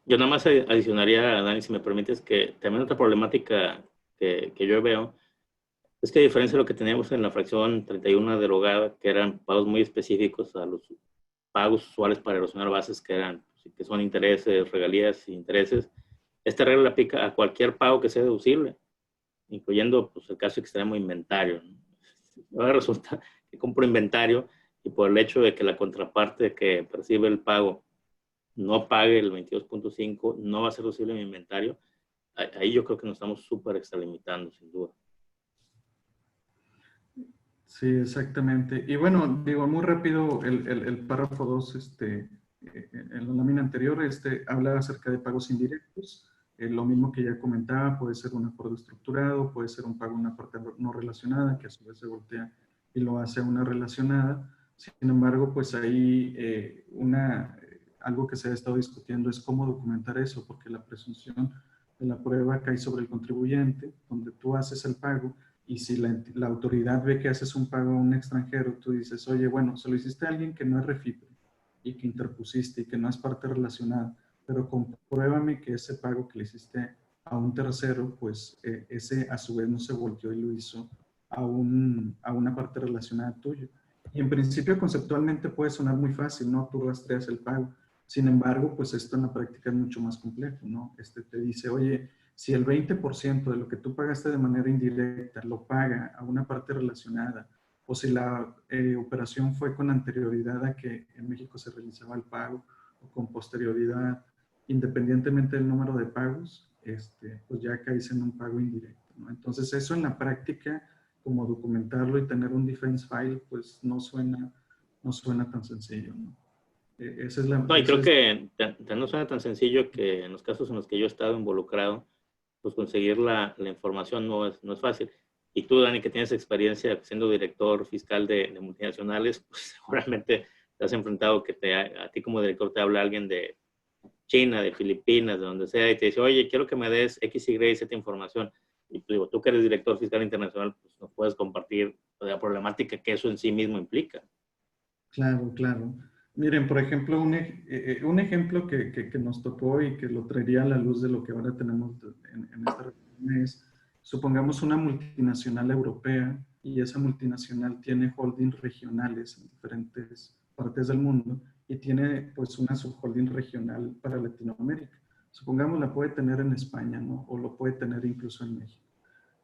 Yo nada más adicionaría, Dani, si me permites, que también otra problemática que yo veo es que a diferencia de lo que teníamos en la fracción 31 derogada, que eran pagos muy específicos a los pagos usuales para erosionar bases, que son intereses, regalías e intereses, esta regla aplica a cualquier pago que sea deducible, incluyendo pues, el caso extremo inventario, ¿no? Ahora resulta que compro inventario y por el hecho de que la contraparte que percibe el pago no pague el 22.5, no va a ser deducible mi inventario. Ahí yo creo que nos estamos súper extralimitando, sin duda. Sí, exactamente. Y bueno, digo, muy rápido, el párrafo 2, en la lámina anterior, habla acerca de pagos indirectos. Lo mismo que ya comentaba, puede ser un acuerdo estructurado, puede ser un pago en una parte no relacionada, que a su vez se voltea y lo hace una relacionada. Sin embargo, pues ahí algo que se ha estado discutiendo es cómo documentar eso, porque la presunción de la prueba cae sobre el contribuyente, donde tú haces el pago. Y si la autoridad ve que haces un pago a un extranjero, tú dices, oye, bueno, se lo hiciste a alguien que no es REFIPRE y que interpusiste y que no es parte relacionada, pero compruébame que ese pago que le hiciste a un tercero, pues ese a su vez no se volteó y lo hizo a una parte relacionada tuya. Y en principio conceptualmente puede sonar muy fácil, ¿no? Tú rastreas el pago. Sin embargo, pues esto en la práctica es mucho más complejo, ¿no? Te dice, oye, si el 20% de lo que tú pagaste de manera indirecta lo paga a una parte relacionada, o si la operación fue con anterioridad a que en México se realizaba el pago, o con posterioridad, independientemente del número de pagos, pues ya caes en un pago indirecto, ¿no? Entonces eso en la práctica, como documentarlo y tener un defense file, pues no suena tan sencillo, ¿no? Esa es la... No, y creo que no suena tan sencillo que en los casos en los que yo he estado involucrado, pues conseguir la información no es fácil. Y tú, Dani, que tienes experiencia siendo director fiscal de multinacionales, pues seguramente te has enfrentado que a ti como director te habla alguien de China, de Filipinas, de donde sea, y te dice, oye, quiero que me des X, Y, Z información. Y pues, digo, tú que eres director fiscal internacional, pues nos puedes compartir la problemática que eso en sí mismo implica. Claro, claro. Miren, por ejemplo, un ejemplo que nos tocó y que lo traería a la luz de lo que ahora tenemos en esta reunión es, supongamos una multinacional europea y esa multinacional tiene holdings regionales en diferentes partes del mundo y tiene pues una subholding regional para Latinoamérica. Supongamos la puede tener en España, ¿no? O lo puede tener incluso en México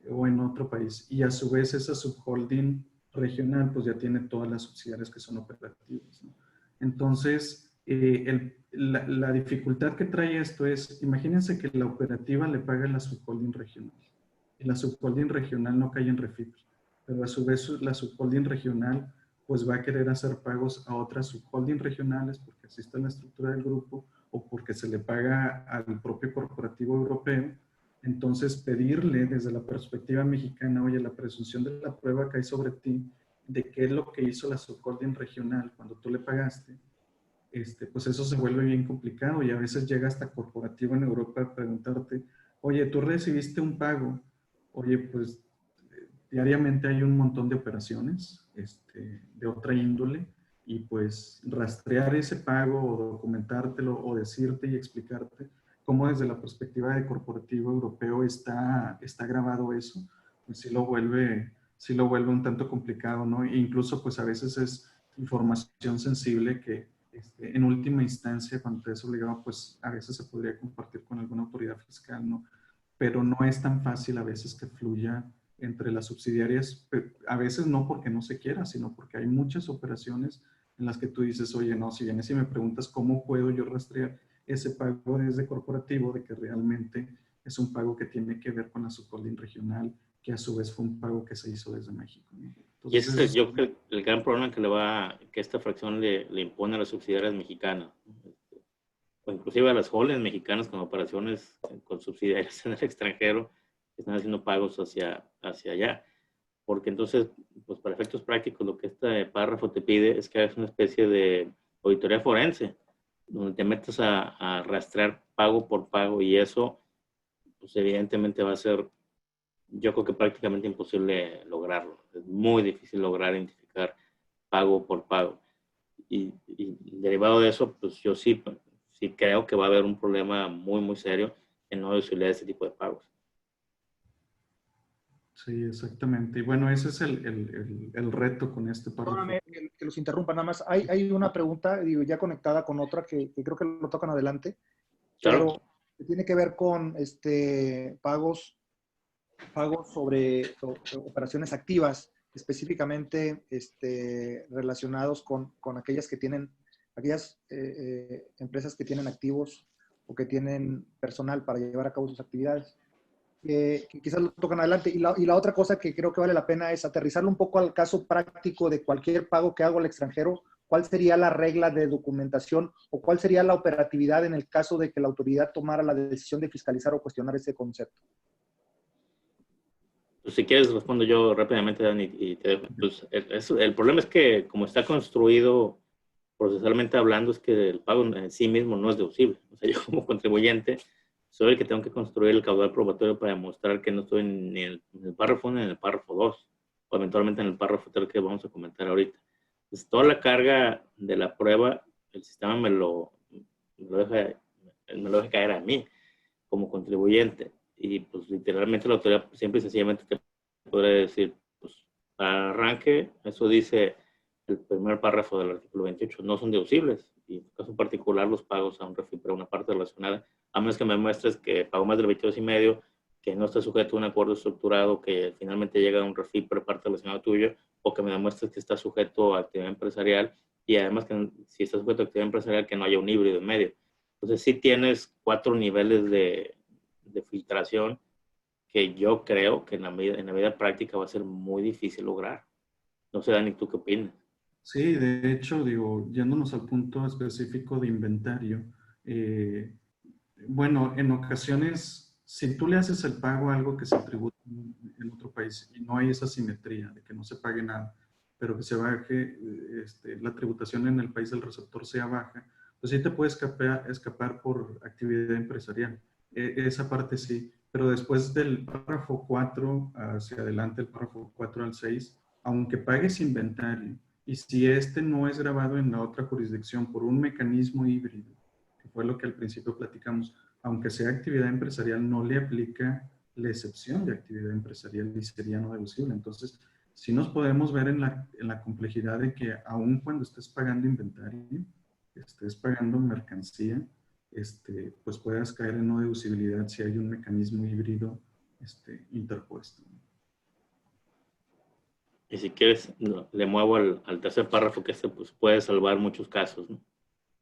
o en otro país. Y a su vez esa subholding regional pues ya tiene todas las subsidiarias que son operativas, ¿no? Entonces, la dificultad que trae esto es, imagínense que la operativa le paga a la subholding regional. Y la subholding regional no cae en refit, pero a su vez la subholding regional pues va a querer hacer pagos a otras subholding regionales porque así está la estructura del grupo o porque se le paga al propio corporativo europeo. Entonces, pedirle desde la perspectiva mexicana, oye, la presunción de la prueba cae sobre ti, de qué es lo que hizo la subholding regional cuando tú le pagaste, pues eso se vuelve bien complicado y a veces llega hasta corporativo en Europa a preguntarte, oye, tú recibiste un pago, oye, pues diariamente hay un montón de operaciones de otra índole y pues rastrear ese pago o documentártelo o decirte y explicarte cómo desde la perspectiva de corporativo europeo está grabado eso, pues sí lo vuelve un tanto complicado, ¿no? E incluso pues a veces es información sensible que en última instancia cuando te es obligado pues a veces se podría compartir con alguna autoridad fiscal, ¿no? Pero no es tan fácil a veces que fluya entre las subsidiarias, a veces no porque no se quiera, sino porque hay muchas operaciones en las que tú dices, oye, no, si vienes y me preguntas cómo puedo yo rastrear ese pago desde corporativo, de que realmente es un pago que tiene que ver con la subholding regional, que a su vez fue un pago que se hizo desde México, ¿no? Entonces, y ese es yo creo el gran problema que esta fracción le impone a las subsidiarias mexicanas, o inclusive a las holdings mexicanas con operaciones con subsidiarias en el extranjero, que están haciendo pagos hacia allá. Porque entonces, pues para efectos prácticos, lo que este párrafo te pide es que hagas una especie de auditoría forense, donde te metas a rastrear pago por pago, y eso, pues evidentemente va a ser, yo creo que prácticamente imposible lograrlo. Es muy difícil lograr identificar pago por pago. Y derivado de eso, pues yo sí creo que va a haber un problema muy, muy serio en no deducibilidad de este tipo de pagos. Sí, exactamente. Y bueno, ese es el reto con este párrafo. Perdóname que los interrumpa nada más. Hay una pregunta, digo, ya conectada con otra que creo que lo tocan adelante, Claro. pero que tiene que ver con pagos sobre operaciones activas, específicamente relacionados con aquellas que tienen, aquellas empresas que tienen activos o que tienen personal para llevar a cabo sus actividades. Que quizás lo tocan adelante. Y la otra cosa que creo que vale la pena es aterrizarlo un poco al caso práctico de cualquier pago que hago al extranjero. ¿Cuál sería la regla de documentación o cuál sería la operatividad en el caso de que la autoridad tomara la decisión de fiscalizar o cuestionar ese concepto? Pues si quieres respondo yo rápidamente, Dani, y te dejo. Pues el problema es que como está construido procesalmente hablando, es que el pago en sí mismo no es deducible. O sea, yo como contribuyente soy el que tengo que construir el caudal probatorio para demostrar que no estoy ni en el párrafo 1 ni en el párrafo 2, o eventualmente en el párrafo 3 que vamos a comentar ahorita. Entonces, toda la carga de la prueba, el sistema me lo deja caer a mí como contribuyente. Y pues literalmente la autoridad siempre y sencillamente te podría decir, pues para arranque, eso dice el primer párrafo del artículo 28, no son deducibles. Y en caso particular, los pagos a un refit para una parte relacionada, a menos que me muestres que pago más del 22,5, que no está sujeto a un acuerdo estructurado, que finalmente llega a un refit por parte relacionada tuyo, o que me demuestres que está sujeto a actividad empresarial, y además que si está sujeto a actividad empresarial, que no haya un híbrido en medio. Entonces sí tienes 4 niveles de filtración que yo creo que en la vida práctica va a ser muy difícil lograr. No sé, Dani, ¿tú qué opinas? Sí, de hecho, digo, yéndonos al punto específico de inventario, eh, bueno, en ocasiones, si tú le haces el pago a algo que se tributa en otro país y no hay esa simetría de que no se pague nada, pero que se baje, la tributación en el país del receptor sea baja, pues sí te puede escapar por actividad empresarial. Esa parte sí, pero después del párrafo 4 hacia adelante, el párrafo 4 al 6, aunque pagues inventario, y si este no es grabado en la otra jurisdicción por un mecanismo híbrido, que fue lo que al principio platicamos, aunque sea actividad empresarial, no le aplica la excepción de actividad empresarial y sería no deducible. Entonces, sí nos podemos ver en la complejidad de que aun cuando estés pagando inventario, estés pagando mercancía, pues puedas caer en no deducibilidad si hay un mecanismo híbrido interpuesto. Y si quieres, le muevo al tercer párrafo, que pues, puede salvar muchos casos, ¿no?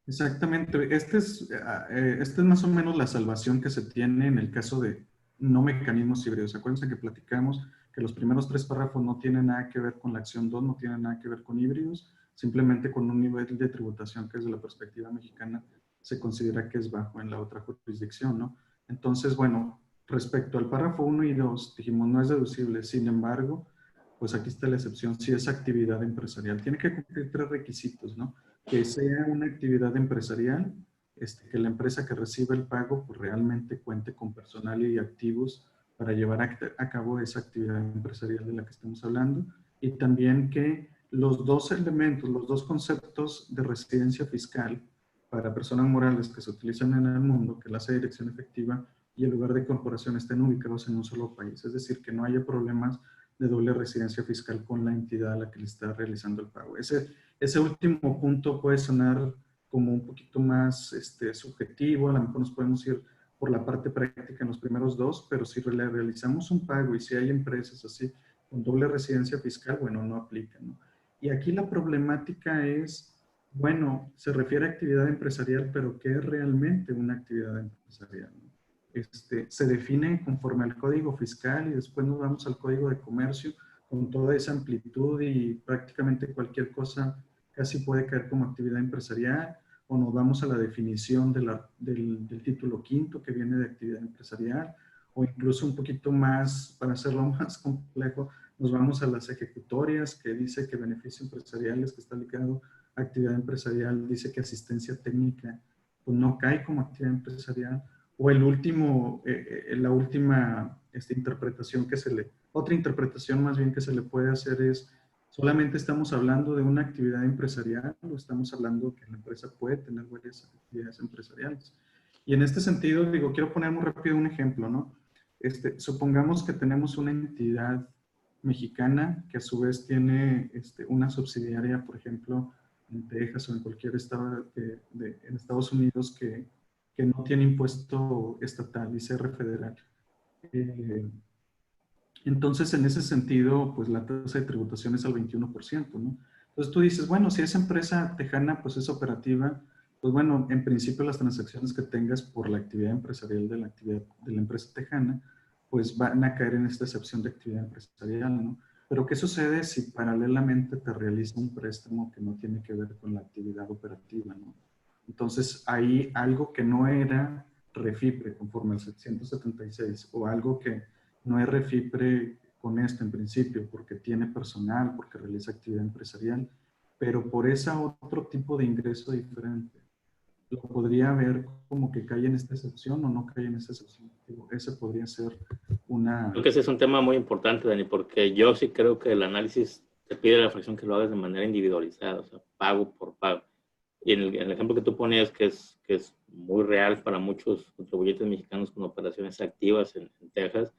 Exactamente. Esta es más o menos la salvación que se tiene en el caso de no mecanismos híbridos. Acuérdense que platicamos que los primeros 3 párrafos no tienen nada que ver con la acción 2, no tienen nada que ver con híbridos, simplemente con un nivel de tributación que desde la perspectiva mexicana se considera que es bajo en la otra jurisdicción, ¿no? Entonces, bueno, respecto al párrafo 1 y 2, dijimos no es deducible, sin embargo, pues aquí está la excepción, si es actividad empresarial. Tiene que cumplir 3 requisitos, ¿no? Que sea una actividad empresarial, que la empresa que recibe el pago pues realmente cuente con personal y activos para llevar a cabo esa actividad empresarial de la que estamos hablando, y también que los 2 elementos, los 2 conceptos de residencia fiscal para personas morales que se utilizan en el mundo, que la hace dirección efectiva y el lugar de corporación, estén ubicados en un solo país, es decir, que no haya problemas de doble residencia fiscal con la entidad a la que le está realizando el pago. Ese último punto puede sonar como un poquito más subjetivo, a lo mejor nos podemos ir por la parte práctica en los primeros 2, pero si realizamos un pago y si hay empresas así con doble residencia fiscal, bueno, no aplica, ¿no? Y aquí la problemática es, bueno, se refiere a actividad empresarial, pero ¿qué es realmente una actividad empresarial, ¿no? Se define conforme al Código Fiscal y después nos vamos al Código de Comercio con toda esa amplitud y prácticamente cualquier cosa casi puede caer como actividad empresarial, o nos vamos a la definición del título quinto que viene de actividad empresarial, o incluso un poquito más, para hacerlo más complejo, nos vamos a las ejecutorias que dice que beneficio empresarial es que está ligado a actividad empresarial, dice que asistencia técnica pues no cae como actividad empresarial, o la última interpretación otra interpretación más bien que se le puede hacer es, solamente estamos hablando de una actividad empresarial o estamos hablando que la empresa puede tener varias actividades empresariales. Y en este sentido, digo, quiero poner muy rápido un ejemplo, ¿no? Supongamos que tenemos una entidad mexicana que a su vez tiene una subsidiaria, por ejemplo, en Texas o en cualquier estado en Estados Unidos que no tiene impuesto estatal, ICR federal. Entonces, en ese sentido, pues la tasa de tributación es al 21%, ¿no? Entonces tú dices, bueno, si esa empresa tejana pues es operativa, pues bueno, en principio las transacciones que tengas por la actividad empresarial de la empresa tejana, pues van a caer en esta excepción de actividad empresarial, ¿no? Pero ¿qué sucede si paralelamente te realiza un préstamo que no tiene que ver con la actividad operativa, ¿no? Entonces, ahí algo que no era refipre conforme al 776 o algo que no es refipre con esto en principio porque tiene personal, porque realiza actividad empresarial, pero por ese otro tipo de ingreso diferente. Lo podría ver como que cae en esta excepción o no cae en esta excepción. Digo, ese podría ser una... Creo que ese es un tema muy importante, Dani, porque yo sí creo que el análisis te pide a la fracción que lo hagas de manera individualizada, o sea, pago por pago. Y en el ejemplo que tú ponías, que es muy real para muchos contribuyentes mexicanos con operaciones activas en Texas,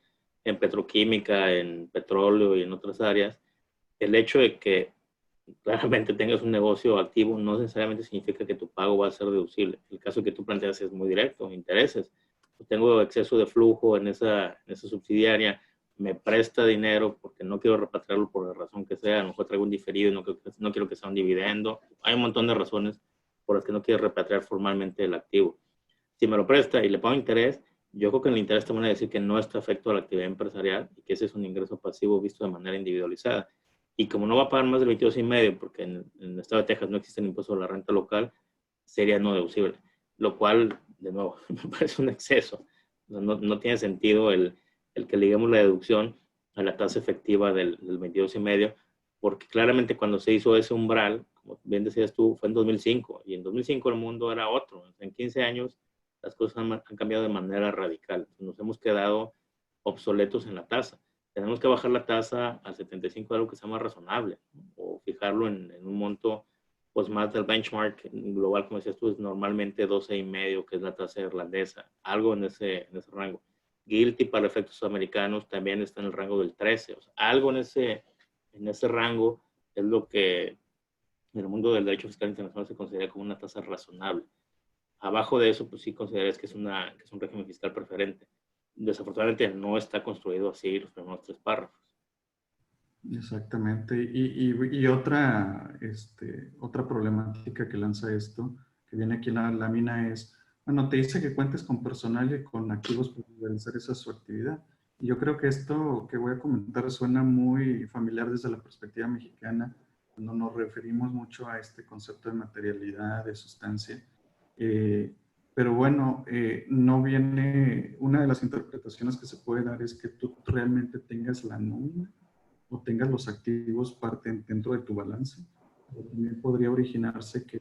en petroquímica, en petróleo y en otras áreas, el hecho de que claramente tengas un negocio activo no necesariamente significa que tu pago va a ser deducible. El caso que tú planteas es muy directo, intereses. Tengo exceso de flujo en esa subsidiaria, me presta dinero porque no quiero repatriarlo por la razón que sea, a lo mejor traigo un diferido y no quiero que sea un dividendo. Hay un montón de razones por las que no quiero repatriar formalmente el activo. Si me lo presta y le pago interés, Yo creo que en el interés también es decir que no está afecto a la actividad empresarial y que ese es un ingreso pasivo visto de manera individualizada. Y como no va a pagar más del 22,5, porque en el estado de Texas no existe el impuesto a la renta local, sería no deducible. Lo cual, de nuevo, me parece un exceso. No tiene sentido el que liguemos la deducción a la tasa efectiva del 22,5, porque claramente cuando se hizo ese umbral, como bien decías tú, fue en 2005, y en 2005 el mundo era otro. En 15 años las cosas han cambiado de manera radical. Nos hemos quedado obsoletos en la tasa. Tenemos que bajar la tasa a 75, algo que sea más razonable, ¿no? O fijarlo en un monto pues más del benchmark global, como decías tú, es normalmente 12,5, que es la tasa irlandesa, algo en ese rango. GILTI para efectos americanos también está en el rango del 13, o sea, algo en ese rango es lo que en el mundo del derecho fiscal internacional se considera como una tasa razonable. Abajo de eso, pues sí consideras que es un régimen fiscal preferente. Desafortunadamente no está construido así los primeros 3 párrafos. Exactamente. Y otra, otra problemática que lanza esto, que viene aquí en la lámina es, bueno, te dice que cuentes con personal y con activos para realizar esa su actividad. Y yo creo que esto que voy a comentar suena muy familiar desde la perspectiva mexicana, cuando nos referimos mucho a este concepto de materialidad, de sustancia. Pero bueno, no viene, una de las interpretaciones que se puede dar es que tú realmente tengas la nómina o tengas los activos parte dentro de tu balance. Pero también podría originarse que,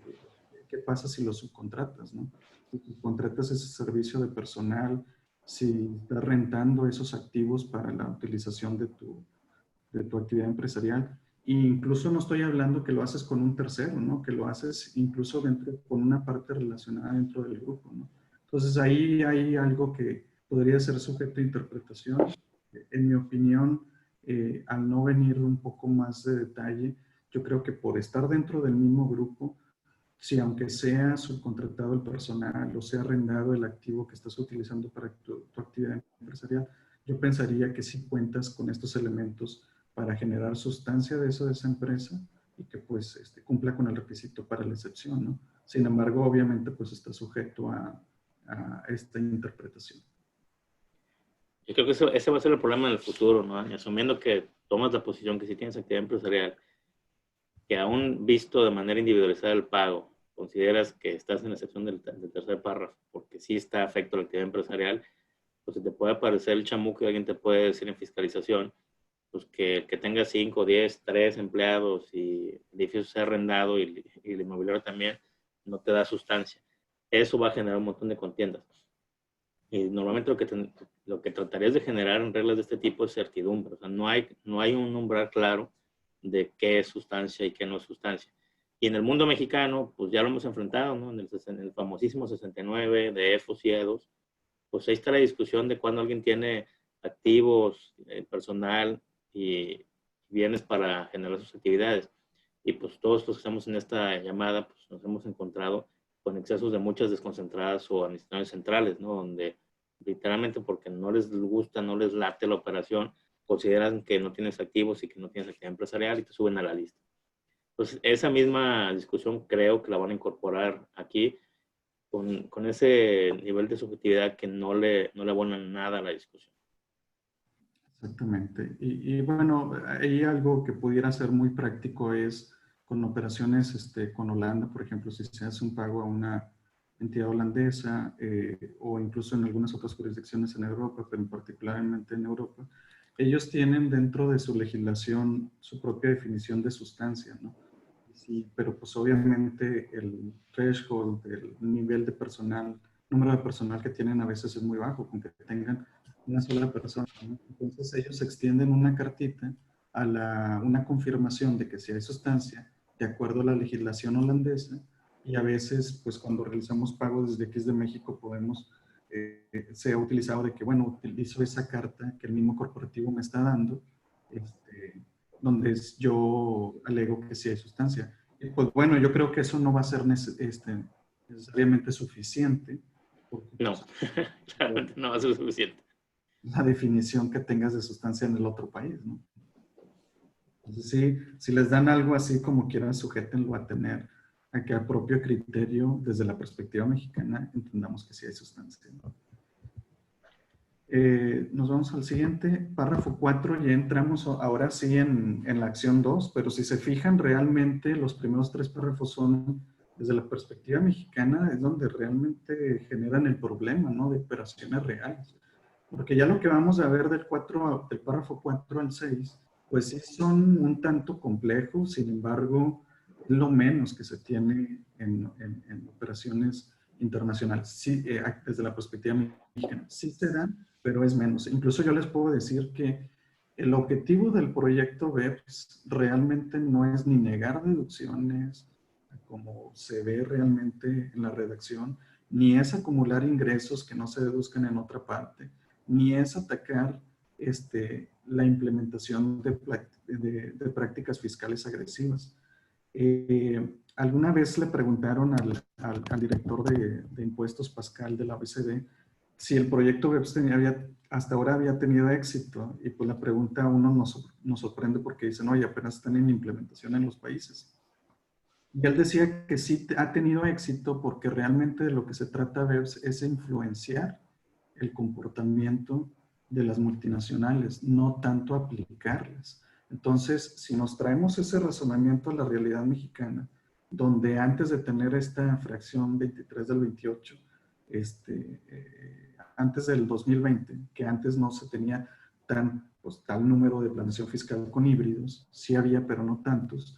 ¿qué pasa si los subcontratas, no? Si subcontratas ese servicio de personal, si estás rentando esos activos para la utilización de tu actividad empresarial. E incluso no estoy hablando que lo haces con un tercero, ¿no? Que lo haces incluso dentro, con una parte relacionada dentro del grupo, ¿no? Entonces ahí hay algo que podría ser sujeto a interpretación. En mi opinión, al no venir un poco más de detalle, yo creo que por estar dentro del mismo grupo, si aunque sea subcontratado el personal o sea arrendado el activo que estás utilizando para tu actividad empresarial, yo pensaría que si cuentas con estos elementos para generar sustancia de eso de esa empresa y que pues cumpla con el requisito para la excepción, ¿no? Sin embargo, obviamente pues está sujeto a esta interpretación. Yo creo que ese va a ser el problema en el futuro, ¿no? Y asumiendo que tomas la posición que si tienes actividad empresarial, que aún visto de manera individualizada el pago, consideras que estás en la excepción del tercer párrafo, porque sí está afecto a la actividad empresarial, pues se te puede aparecer el chamuco que alguien te puede decir en fiscalización, pues que tenga 5, 10, 3 empleados y el edificio sea arrendado y el inmobiliario también, no te da sustancia. Eso va a generar un montón de contiendas. Y normalmente lo que tratarías de generar en reglas de este tipo es certidumbre. O sea, no hay un umbral claro de qué es sustancia y qué no es sustancia. Y en el mundo mexicano, pues ya lo hemos enfrentado, ¿no? En el famosísimo 69 de EFOS y EDOS, pues ahí está la discusión de cuando alguien tiene activos, personal y bienes para generar sus actividades. Y pues todos los que estamos en esta llamada, pues nos hemos encontrado con excesos de muchas desconcentradas o administraciones centrales, ¿no? Donde literalmente porque no les gusta, no les late la operación, consideran que no tienes activos y que no tienes actividad empresarial y te suben a la lista. Entonces, esa misma discusión creo que la van a incorporar aquí con ese nivel de subjetividad que no le abona nada a la discusión. Exactamente. Y bueno, ahí algo que pudiera ser muy práctico es con operaciones con Holanda, por ejemplo, si se hace un pago a una entidad holandesa o incluso en algunas otras jurisdicciones en Europa, pero particularmente en Europa, ellos tienen dentro de su legislación su propia definición de sustancia, ¿no? Sí, pero pues obviamente el threshold, el nivel de personal, número de personal que tienen a veces es muy bajo, con que tengan una sola persona, ¿no? Entonces ellos extienden una cartita a una confirmación de que si hay sustancia, de acuerdo a la legislación holandesa, y a veces, pues cuando realizamos pagos desde aquí desde México, podemos, se ha utilizado de que, bueno, utilizo esa carta que el mismo corporativo me está dando, donde yo alego que sí hay sustancia. Y pues bueno, yo creo que eso no va a ser necesariamente suficiente. Porque, No, pues, claramente no va a ser suficiente. la definición que tengas de sustancia en el otro país, ¿no? Entonces, sí, si les dan algo así como quieran, sujétenlo a tener a que a propio criterio, desde la perspectiva mexicana, entendamos que sí hay sustancia, ¿no? Nos vamos al siguiente, párrafo 4, ya entramos ahora sí en la acción 2, pero si se fijan realmente los primeros 3 párrafos son desde la perspectiva mexicana, es donde realmente generan el problema, ¿no? De operaciones reales. Porque ya lo que vamos a ver del párrafo 4 al 6, pues sí son un tanto complejos, sin embargo, lo menos que se tiene en operaciones internacionales. Sí, desde la perspectiva mexicana, sí se dan, pero es menos. Incluso yo les puedo decir que el objetivo del proyecto BEPS realmente no es ni negar deducciones, como se ve realmente en la redacción, ni es acumular ingresos que no se deduzcan en otra parte, ni es atacar la implementación de prácticas fiscales agresivas. Alguna vez le preguntaron al director de impuestos, Pascal, de la OECD, si el proyecto BEPS hasta ahora había tenido éxito, y pues la pregunta a uno nos sorprende porque dicen, oye, apenas están en implementación en los países. Y él decía que sí ha tenido éxito porque realmente de lo que se trata BEPS es influenciar el comportamiento de las multinacionales, no tanto aplicarlas. Entonces, si nos traemos ese razonamiento a la realidad mexicana, donde antes de tener esta fracción 23 del 28, antes del 2020, que antes no se tenía tal número de planeación fiscal con híbridos, sí había, pero no tantos,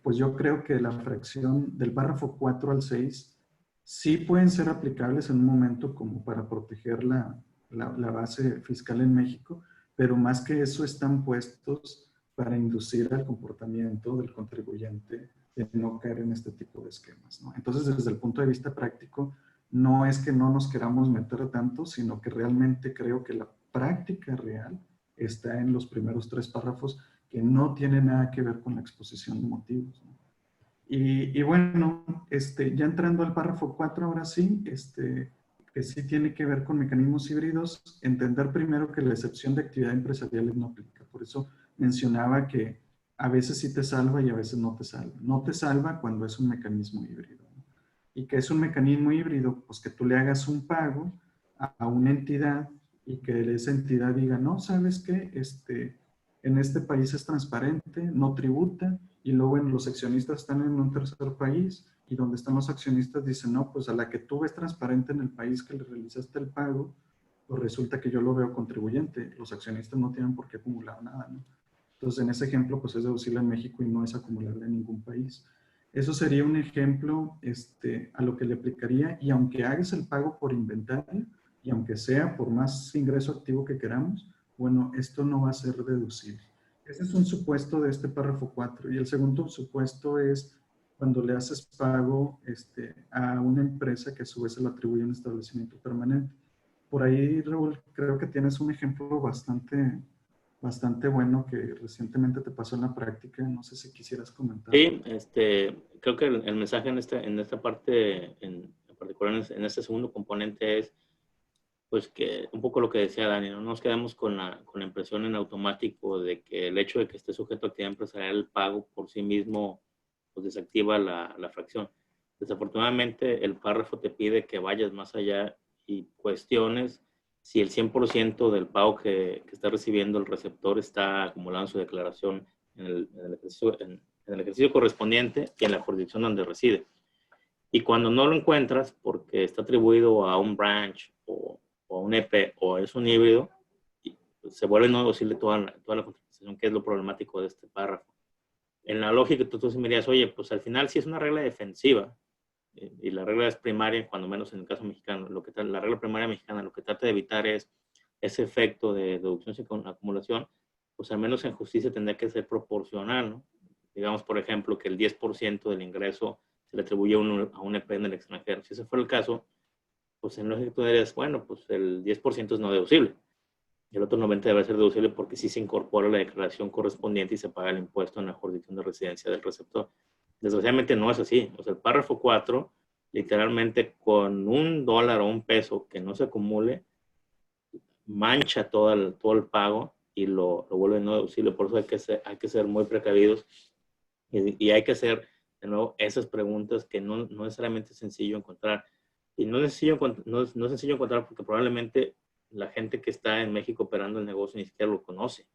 pues yo creo que la fracción del párrafo 4 al 6 sí pueden ser aplicables en un momento como para proteger la base fiscal en México, pero más que eso están puestos para inducir al comportamiento del contribuyente de no caer en este tipo de esquemas, ¿no? Entonces, desde el punto de vista práctico, no es que no nos queramos meter tanto, sino que realmente creo que la práctica real está en los primeros 3 párrafos que no tienen nada que ver con la exposición de motivos, ¿no? Y bueno, ya entrando al párrafo 4, ahora sí, que sí tiene que ver con mecanismos híbridos, entender primero que la excepción de actividad empresarial no aplica. Por eso mencionaba que a veces sí te salva y a veces no te salva. No te salva cuando es un mecanismo híbrido, ¿no? ¿Y que es un mecanismo híbrido? Pues que tú le hagas un pago a una entidad y que esa entidad diga, no, ¿sabes qué? En este país es transparente, no tributa, y luego los accionistas están en un tercer país y donde están los accionistas dicen, no, pues a la que tú ves transparente en el país que le realizaste el pago, pues resulta que yo lo veo contribuyente. Los accionistas no tienen por qué acumular nada, ¿no? Entonces, en ese ejemplo, pues es deducible en México y no es acumulable en ningún país. Eso sería un ejemplo a lo que le aplicaría, y aunque hagas el pago por inventario, y aunque sea por más ingreso activo que queramos, bueno, esto no va a ser deducible. Ese es un supuesto de este párrafo 4. Y el segundo supuesto es cuando le haces pago a una empresa que a su vez se le atribuye un establecimiento permanente. Por ahí, Raúl, creo que tienes un ejemplo bastante bueno que recientemente te pasó en la práctica. No sé si quisieras comentar. Sí, creo que el mensaje en esta parte, en particular en este segundo componente es, pues, que un poco lo que decía Dani, no nos quedamos con la impresión en automático de que el hecho de que esté sujeto a actividad empresarial, el pago por sí mismo, pues desactiva la fracción. Desafortunadamente, el párrafo te pide que vayas más allá y cuestiones si el 100% del pago que está recibiendo el receptor está acumulado en su declaración en el ejercicio correspondiente y en la jurisdicción donde reside. Y cuando no lo encuentras porque está atribuido a un branch o un EP o es un híbrido, se vuelve no deducible toda la contratación, que es lo problemático de este párrafo. En la lógica, tú me dirías, oye, pues al final sí es una regla defensiva, y la regla es primaria, cuando menos en el caso mexicano, la regla primaria mexicana lo que trata de evitar es ese efecto de deducción sin acumulación, pues al menos en justicia tendría que ser proporcional, ¿no? Digamos, por ejemplo, que el 10% del ingreso se le atribuye a un EP en el extranjero. Si ese fuera el caso, pues en lógica tú dirías, bueno, pues el 10% es no deducible. Y el otro 90% debe ser deducible porque sí se incorpora la declaración correspondiente y se paga el impuesto en la jurisdicción de residencia del receptor. Desgraciadamente no es así. O sea, el párrafo 4, literalmente con $1 o $1 que no se acumule, mancha todo el pago y lo vuelve no deducible. Por eso hay que ser muy precavidos y hay que hacer, de nuevo, esas preguntas que no necesariamente es sencillo encontrar. Y no es sencillo encontrar porque probablemente la gente que está en México operando el negocio ni siquiera lo conoce.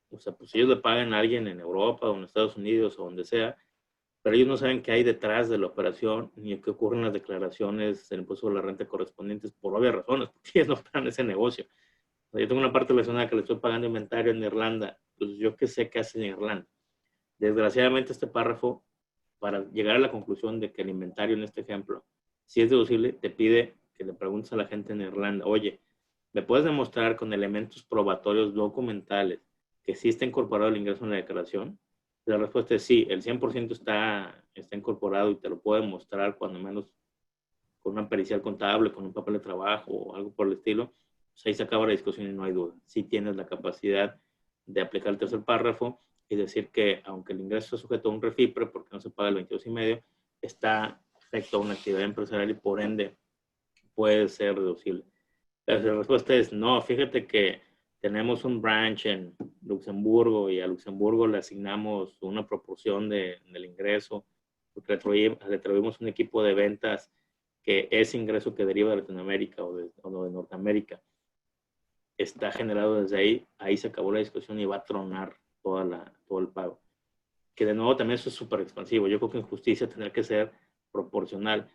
O sea, pues ellos le pagan a alguien en Europa o en Estados Unidos o donde sea, pero ellos no saben qué hay detrás de la operación ni qué ocurren las declaraciones del impuesto de la renta correspondientes por obvias razones, porque ellos no operan ese negocio. O sea, yo tengo una parte relacionada que le estoy pagando inventario en Irlanda, pues yo qué sé qué hace en Irlanda. Desgraciadamente este párrafo, para llegar a la conclusión de que el inventario en este ejemplo, si es deducible, te pide que le preguntes a la gente en Irlanda, oye, ¿me puedes demostrar con elementos probatorios documentales que sí está incorporado el ingreso en la declaración? La respuesta es sí, el 100% está incorporado y te lo puedo demostrar cuando menos con una pericial contable, con un papel de trabajo o algo por el estilo. Pues ahí se acaba la discusión y no hay duda. Sí tienes la capacidad de aplicar el tercer párrafo y decir que aunque el ingreso está sujeto a un refipre porque no se paga el 22,5, está afecto a una actividad empresarial y por ende puede ser deducible. La respuesta es no. Fíjate que tenemos un branch en Luxemburgo y a Luxemburgo le asignamos una proporción del ingreso porque le atribuimos un equipo de ventas que ese ingreso que deriva de Latinoamérica o de Norteamérica está generado desde ahí. Ahí se acabó la discusión y va a tronar todo el pago. Que de nuevo también eso es súper expansivo. Yo creo que en justicia tendrá que ser proporcional.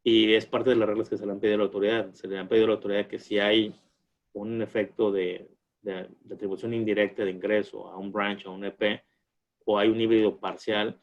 Y es parte de las reglas que se le han pedido a la autoridad. Se le han pedido a la autoridad que si hay un efecto de atribución indirecta de ingreso a un branch, a un EP, o hay un híbrido parcial,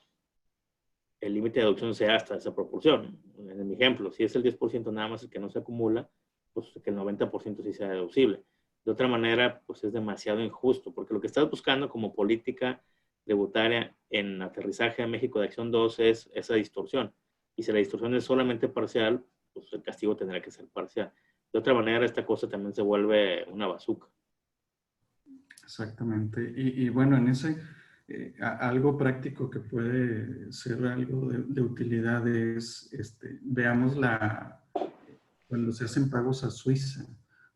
el límite de deducción sea hasta esa proporción. En mi ejemplo, si es el 10% nada más el que no se acumula, pues que el 90% sí sea deducible. De otra manera, pues es demasiado injusto, porque lo que estás buscando como política tributaria en aterrizaje a México de Acción 2 es esa distorsión. Y si la distorsión es solamente parcial, pues el castigo tendrá que ser parcial. De otra manera, esta cosa también se vuelve una bazuca. Exactamente. Y bueno, en ese, algo práctico que puede ser algo de utilidad es, veamos cuando se hacen pagos a Suiza.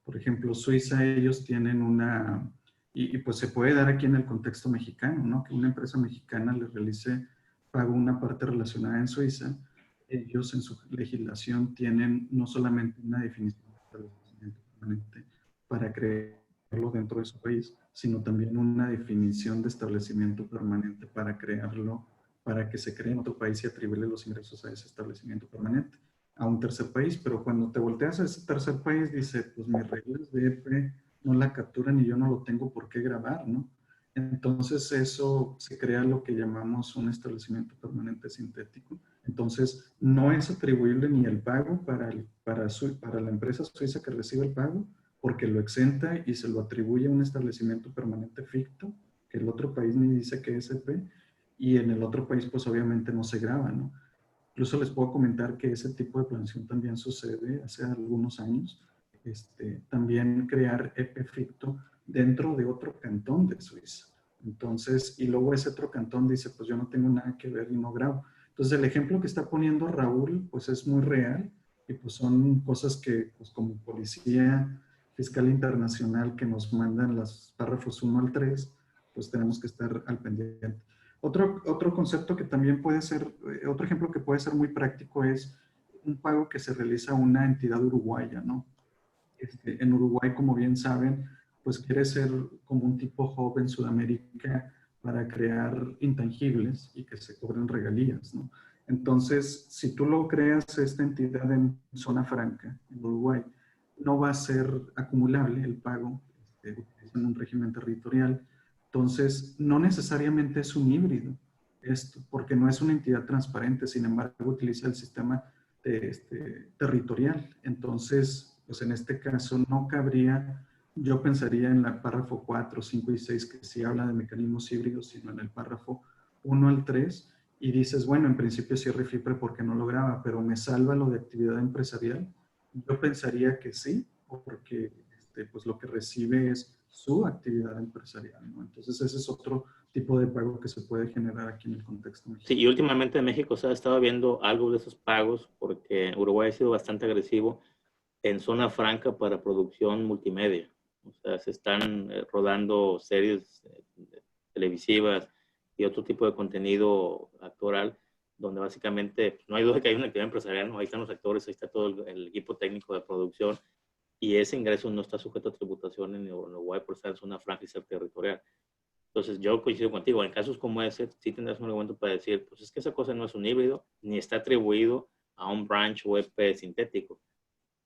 Por ejemplo, Suiza, ellos tienen una, y pues se puede dar aquí en el contexto mexicano, ¿no? Que una empresa mexicana le realice pago una parte relacionada en Suiza. Ellos en su legislación tienen no solamente una definición de establecimiento permanente para crearlo dentro de su país, sino también una definición de establecimiento permanente para crearlo, para que se cree en otro país y atribuirle los ingresos a ese establecimiento permanente, a un tercer país. Pero cuando te volteas a ese tercer país, dice, pues mis reglas de EP no la capturan y yo no lo tengo por qué grabar, ¿no? Entonces eso se crea lo que llamamos un establecimiento permanente sintético. Entonces no es atribuible ni el pago para la empresa suiza que recibe el pago, porque lo exenta y se lo atribuye a un establecimiento permanente ficto, que el otro país ni dice que es EP, y en el otro país pues obviamente no se graba, ¿no? Incluso les puedo comentar que ese tipo de planeación también sucede hace algunos años. También crear EP ficto dentro de otro cantón de Suiza. Entonces, y luego ese otro cantón dice, pues yo no tengo nada que ver y no grabo. Entonces, el ejemplo que está poniendo Raúl, pues es muy real y pues son cosas que, pues como policía fiscal internacional que nos mandan los párrafos 1 al 3, pues tenemos que estar al pendiente. Otro concepto que también puede ser, otro ejemplo que puede ser muy práctico es un pago que se realiza a una entidad uruguaya, ¿no? En Uruguay, como bien saben, pues quiere ser como un tipo hub en Sudamérica para crear intangibles y que se cobren regalías, ¿no? Entonces, si tú lo creas esta entidad en zona franca, en Uruguay, no va a ser acumulable el pago en un régimen territorial. Entonces, no necesariamente es un híbrido, porque no es una entidad transparente, sin embargo, utiliza el sistema territorial. Entonces, pues en este caso no cabría, yo pensaría en el párrafo 4, 5 y 6, que sí habla de mecanismos híbridos, sino en el párrafo 1 al 3, y dices, bueno, en principio sí refipre porque no lo graba, pero ¿me salva lo de actividad empresarial? Yo pensaría que sí, porque pues lo que recibe es su actividad empresarial, ¿no? Entonces ese es otro tipo de pago que se puede generar aquí en el contexto mexicano. Sí, y últimamente en México se ha estado viendo algo de esos pagos porque Uruguay ha sido bastante agresivo en zona franca para producción multimedia. O sea, se están rodando series televisivas y otro tipo de contenido actoral donde básicamente no hay duda que hay una actividad empresarial, ¿no? Ahí están los actores, ahí está todo el equipo técnico de producción y ese ingreso no está sujeto a tributación en Uruguay por estar en zona franca y ser territorial. Entonces, yo coincido contigo. En casos como ese, sí tendrás un argumento para decir, pues es que esa cosa no es un híbrido, ni está atribuido a un branch o EP sintético.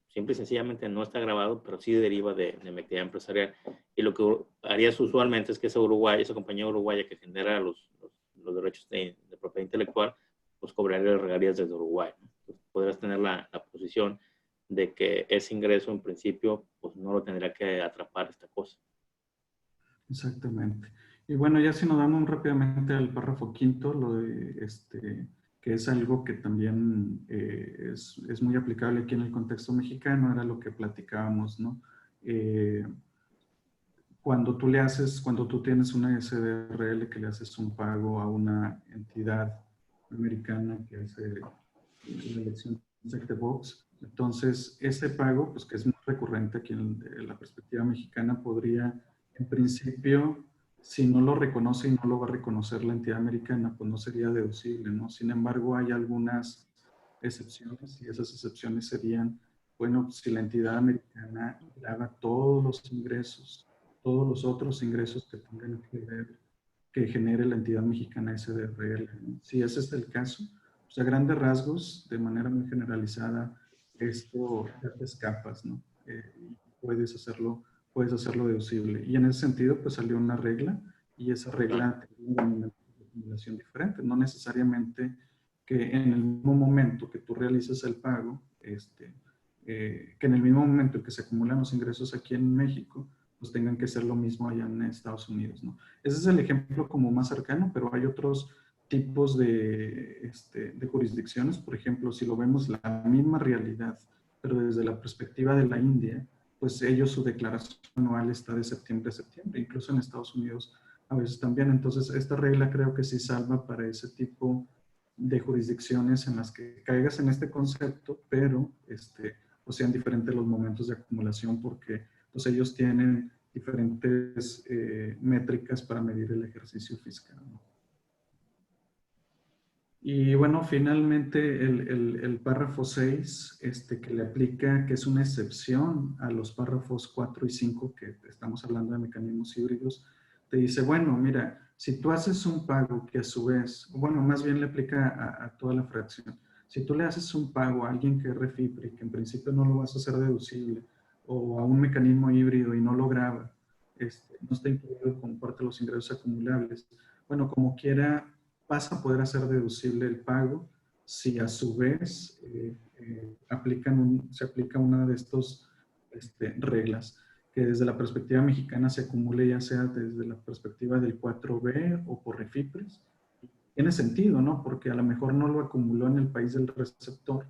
Simple y sencillamente no está grabado, pero sí deriva de mi actividad empresarial. Y lo que harías usualmente es que esa compañía uruguaya que genera los derechos de propiedad intelectual, pues cobraría regalías desde Uruguay, ¿no? Entonces, podrías tener la posición de que ese ingreso en principio pues no lo tendría que atrapar esta cosa. Exactamente. Y bueno, ya si nos damos rápidamente al párrafo quinto, lo de que es algo que también es muy aplicable aquí en el contexto mexicano, era lo que platicábamos, ¿no? Cuando tú tienes una SDRL que le haces un pago a una entidad americana que hace la elección check the box, entonces ese pago, pues que es muy recurrente aquí en la perspectiva mexicana, podría, en principio, si no lo reconoce y no lo va a reconocer la entidad americana, pues no sería deducible, ¿no? Sin embargo, hay algunas excepciones y esas excepciones serían, bueno, si la entidad americana graba todos los ingresos, todos los otros ingresos que tengan que ver, que genere la entidad mexicana SDRL, ¿no? Si ese es el caso, pues a grandes rasgos, de manera muy generalizada, esto ya te escapas, ¿no? Y puedes hacerlo deducible. Y en ese sentido, pues salió una regla y esa regla tiene una denominación diferente. No necesariamente que en el mismo momento que tú realices el pago, que en el mismo momento en que se acumulan los ingresos aquí en México, pues tengan que ser lo mismo allá en Estados Unidos, ¿no? Ese es el ejemplo como más cercano, pero hay otros tipos de jurisdicciones. Por ejemplo, si lo vemos la misma realidad, pero desde la perspectiva de la India, pues ellos su declaración anual está de septiembre a septiembre, incluso en Estados Unidos a veces también. Entonces, esta regla creo que sí salva para ese tipo de jurisdicciones en las que caigas en este concepto, pero pues sean diferentes los momentos de acumulación porque pues ellos tienen diferentes métricas para medir el ejercicio fiscal, ¿no? Y bueno, finalmente el párrafo 6, que le aplica, que es una excepción a los párrafos 4 y 5, que estamos hablando de mecanismos híbridos, te dice, bueno, mira, si tú haces un pago que a su vez, bueno, más bien le aplica a toda la fracción. Si tú le haces un pago a alguien que es refipre, que en principio no lo vas a hacer deducible, o a un mecanismo híbrido y no lo graba, no está incluido como parte de los ingresos acumulables, bueno, como quiera, vas a poder hacer deducible el pago si a su vez se aplica una de estas reglas, que desde la perspectiva mexicana se acumule ya sea desde la perspectiva del 4B o por refipres. Tiene sentido, ¿no? Porque a lo mejor no lo acumuló en el país del receptor,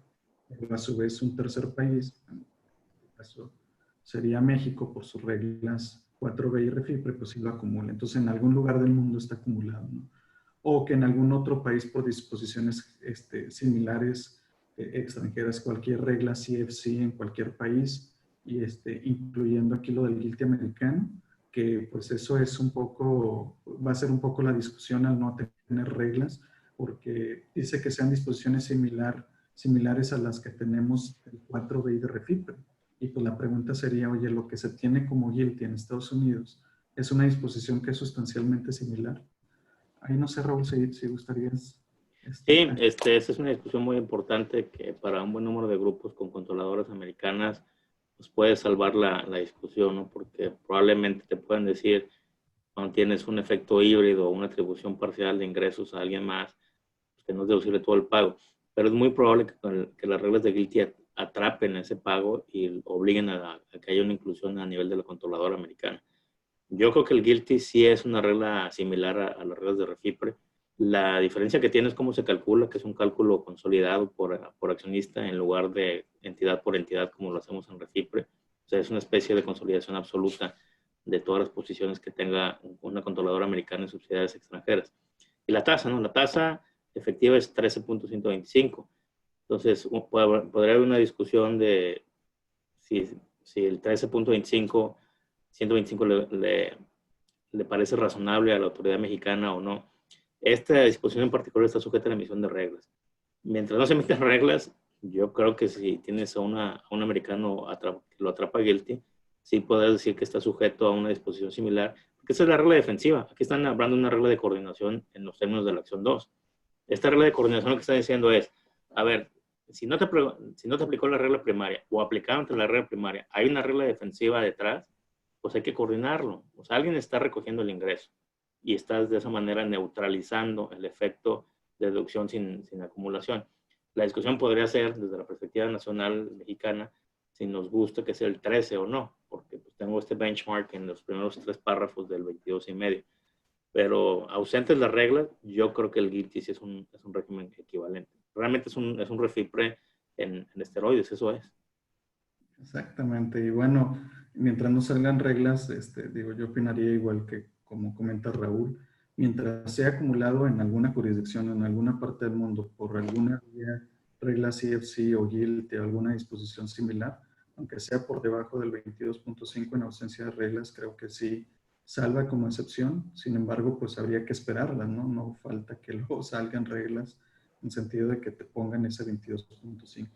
pero a su vez un tercer país, en este caso sería México por sus reglas 4B y refipre, pues sí lo acumula. Entonces en algún lugar del mundo está acumulado, ¿no? O que en algún otro país por disposiciones similares extranjeras, cualquier regla CFC en cualquier país, y incluyendo aquí lo del GILTI americano, que pues eso es un poco, va a ser un poco la discusión al no tener reglas, porque dice que sean disposiciones similares a las que tenemos el 4B de refipre. Y pues la pregunta sería, oye, lo que se tiene como GILTI en Estados Unidos, ¿es una disposición que es sustancialmente similar? Ahí no sé, Raúl, si gustarías. Sí, esta es una discusión muy importante que para un buen número de grupos con controladoras americanas pues puede salvar la discusión, ¿no? Porque probablemente te puedan decir cuando tienes un efecto híbrido o una atribución parcial de ingresos a alguien más, pues que no es deducible todo el pago. Pero es muy probable que las reglas de GILTI atrapen ese pago y obliguen a que haya una inclusión a nivel de la controladora americana. Yo creo que el GILTI sí es una regla similar a las reglas de refipre. La diferencia que tiene es cómo se calcula, que es un cálculo consolidado por accionista en lugar de entidad por entidad como lo hacemos en refipre. O sea, es una especie de consolidación absoluta de todas las posiciones que tenga una controladora americana en subsidiarias extranjeras. Y la tasa, ¿no? La tasa efectiva es 13.125. Entonces, podría haber una discusión de si el 13.25 125 le parece razonable a la autoridad mexicana o no. Esta disposición en particular está sujeta a la emisión de reglas. Mientras no se emiten reglas, yo creo que si tienes a un americano que lo atrapa guilty, sí puedes decir que está sujeto a una disposición similar, porque esa es la regla defensiva. Aquí están hablando de una regla de coordinación en los términos de la acción 2. Esta regla de coordinación lo que está diciendo es, a ver, si no te aplicó la regla primaria o aplicaron la regla primaria, hay una regla defensiva detrás, pues hay que coordinarlo. O sea, alguien está recogiendo el ingreso y estás de esa manera neutralizando el efecto de deducción sin acumulación. La discusión podría ser, desde la perspectiva nacional mexicana, si nos gusta que sea el 13 o no, porque pues, tengo este benchmark en los primeros 3 párrafos del 22,5. Pero ausentes las reglas, yo creo que el guilty sí es un régimen equivalente. Realmente es un refipre en esteroides, eso es. Exactamente. Y bueno, mientras no salgan reglas, digo, yo opinaría igual que como comenta Raúl, mientras sea acumulado en alguna jurisdicción, en alguna parte del mundo, por alguna vía, regla CFC o GILT o alguna disposición similar, aunque sea por debajo del 22.5 en ausencia de reglas, creo que sí salva como excepción. Sin embargo, pues habría que esperarlas, ¿no? No falta que luego salgan reglas en sentido de que te pongan ese 22.5.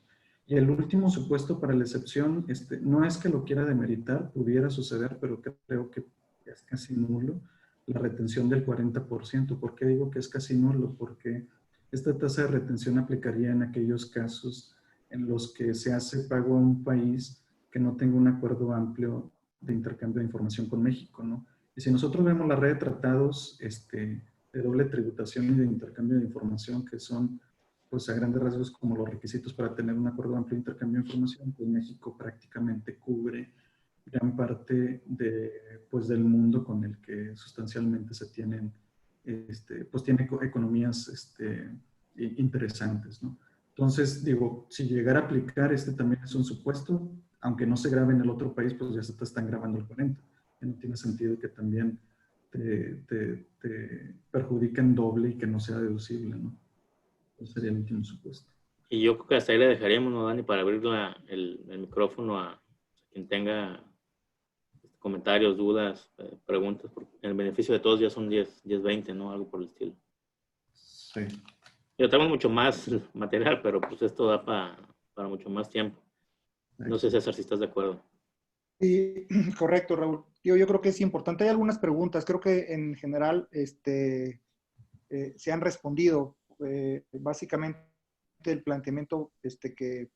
Y el último supuesto para la excepción, no es que lo quiera demeritar, pudiera suceder, pero creo que es casi nulo, la retención del 40%. ¿Por qué digo que es casi nulo? Porque esta tasa de retención aplicaría en aquellos casos en los que se hace pago a un país que no tenga un acuerdo amplio de intercambio de información con México, ¿no? Y si nosotros vemos la red de tratados de doble tributación y de intercambio de información, que son pues a grandes rasgos como los requisitos para tener un acuerdo amplio de intercambio de información, pues México prácticamente cubre gran parte pues del mundo con el que sustancialmente se tienen, pues tiene economías interesantes, ¿no? Entonces, digo, si llegara a aplicar, también es un supuesto, aunque no se grabe en el otro país, pues ya se te están grabando el 40. Y no tiene sentido que también te perjudiquen doble y que no sea deducible, ¿no? Ese sería el último supuesto. Y yo creo que hasta ahí le dejaríamos, ¿no, Dani? Para abrir el micrófono a quien tenga comentarios, dudas, preguntas, porque el beneficio de todos ya son 10, 20, ¿no? Algo por el estilo. Sí. Yo tengo mucho más material, pero pues esto da para mucho más tiempo. No sé, César, si estás de acuerdo. Sí, correcto, Raúl. Yo creo que es importante. Hay algunas preguntas. Creo que en general se han respondido. Básicamente el planteamiento que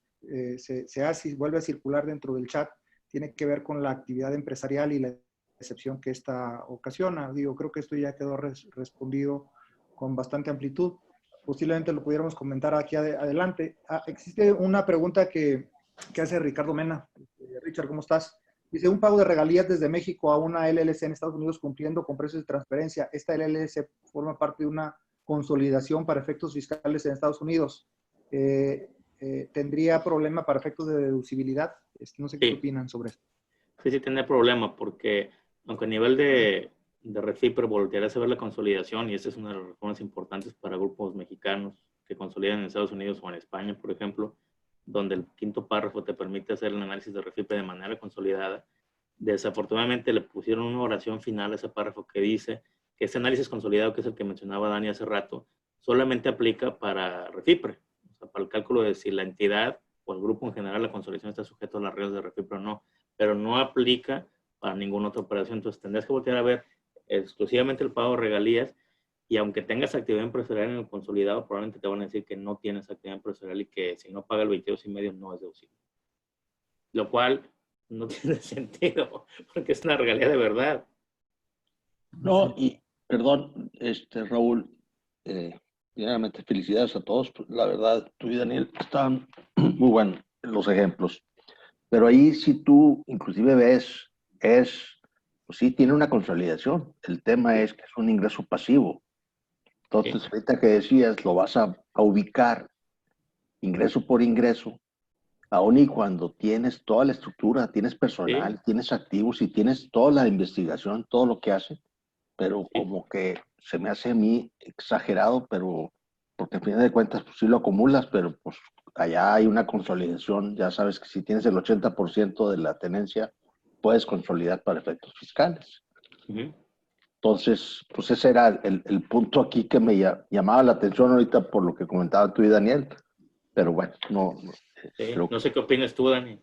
se hace y vuelve a circular dentro del chat tiene que ver con la actividad empresarial y la excepción que esta ocasiona. Digo, creo que esto ya quedó respondido con bastante amplitud. Posiblemente lo pudiéramos comentar aquí adelante. Existe una pregunta que hace Ricardo Mena. Richard, ¿cómo estás? Dice, un pago de regalías desde México a una LLC en Estados Unidos cumpliendo con precios de transferencia. Esta LLC forma parte de una consolidación para efectos fiscales en Estados Unidos. ¿Tendría problema para efectos de deducibilidad? No sé qué opinan sobre esto. Sí, tiene problema porque aunque a nivel de refipre volteará a ver la consolidación, y esta es una de las reformas importantes para grupos mexicanos que consolidan en Estados Unidos o en España, por ejemplo, donde el quinto párrafo te permite hacer el análisis de refipre de manera consolidada. Desafortunadamente le pusieron una oración final a ese párrafo que dice que ese análisis consolidado, que es el que mencionaba Dani hace rato, solamente aplica para refipre, o sea, para el cálculo de si la entidad o el grupo en general, la consolidación está sujeto a las reglas de refipre o no, pero no aplica para ninguna otra operación. Entonces tendrías que voltear a ver exclusivamente el pago de regalías, y aunque tengas actividad empresarial en el consolidado, probablemente te van a decir que no tienes actividad empresarial y que si no paga el 22,5 no es deducible. Lo cual no tiene sentido, porque es una regalía de verdad. No, y perdón, Raúl, primeramente felicidades a todos. La verdad, tú y Daniel están muy buenos en los ejemplos. Pero ahí si tú inclusive ves, pues sí, tiene una consolidación. El tema es que es un ingreso pasivo. Entonces, ahorita que decías, lo vas a ubicar ingreso por ingreso, aun y cuando tienes toda la estructura, tienes personal, tienes activos y tienes toda la investigación, todo lo que hace, pero como que se me hace a mí exagerado, pero porque al final de cuentas pues sí lo acumulas, pero pues allá hay una consolidación. Ya sabes que si tienes el 80% de la tenencia, puedes consolidar para efectos fiscales. Entonces, pues ese era el punto aquí que me llamaba la atención ahorita por lo que comentaban tú y Daniel. Pero bueno, Sí, creo no sé qué opinas tú, Dani.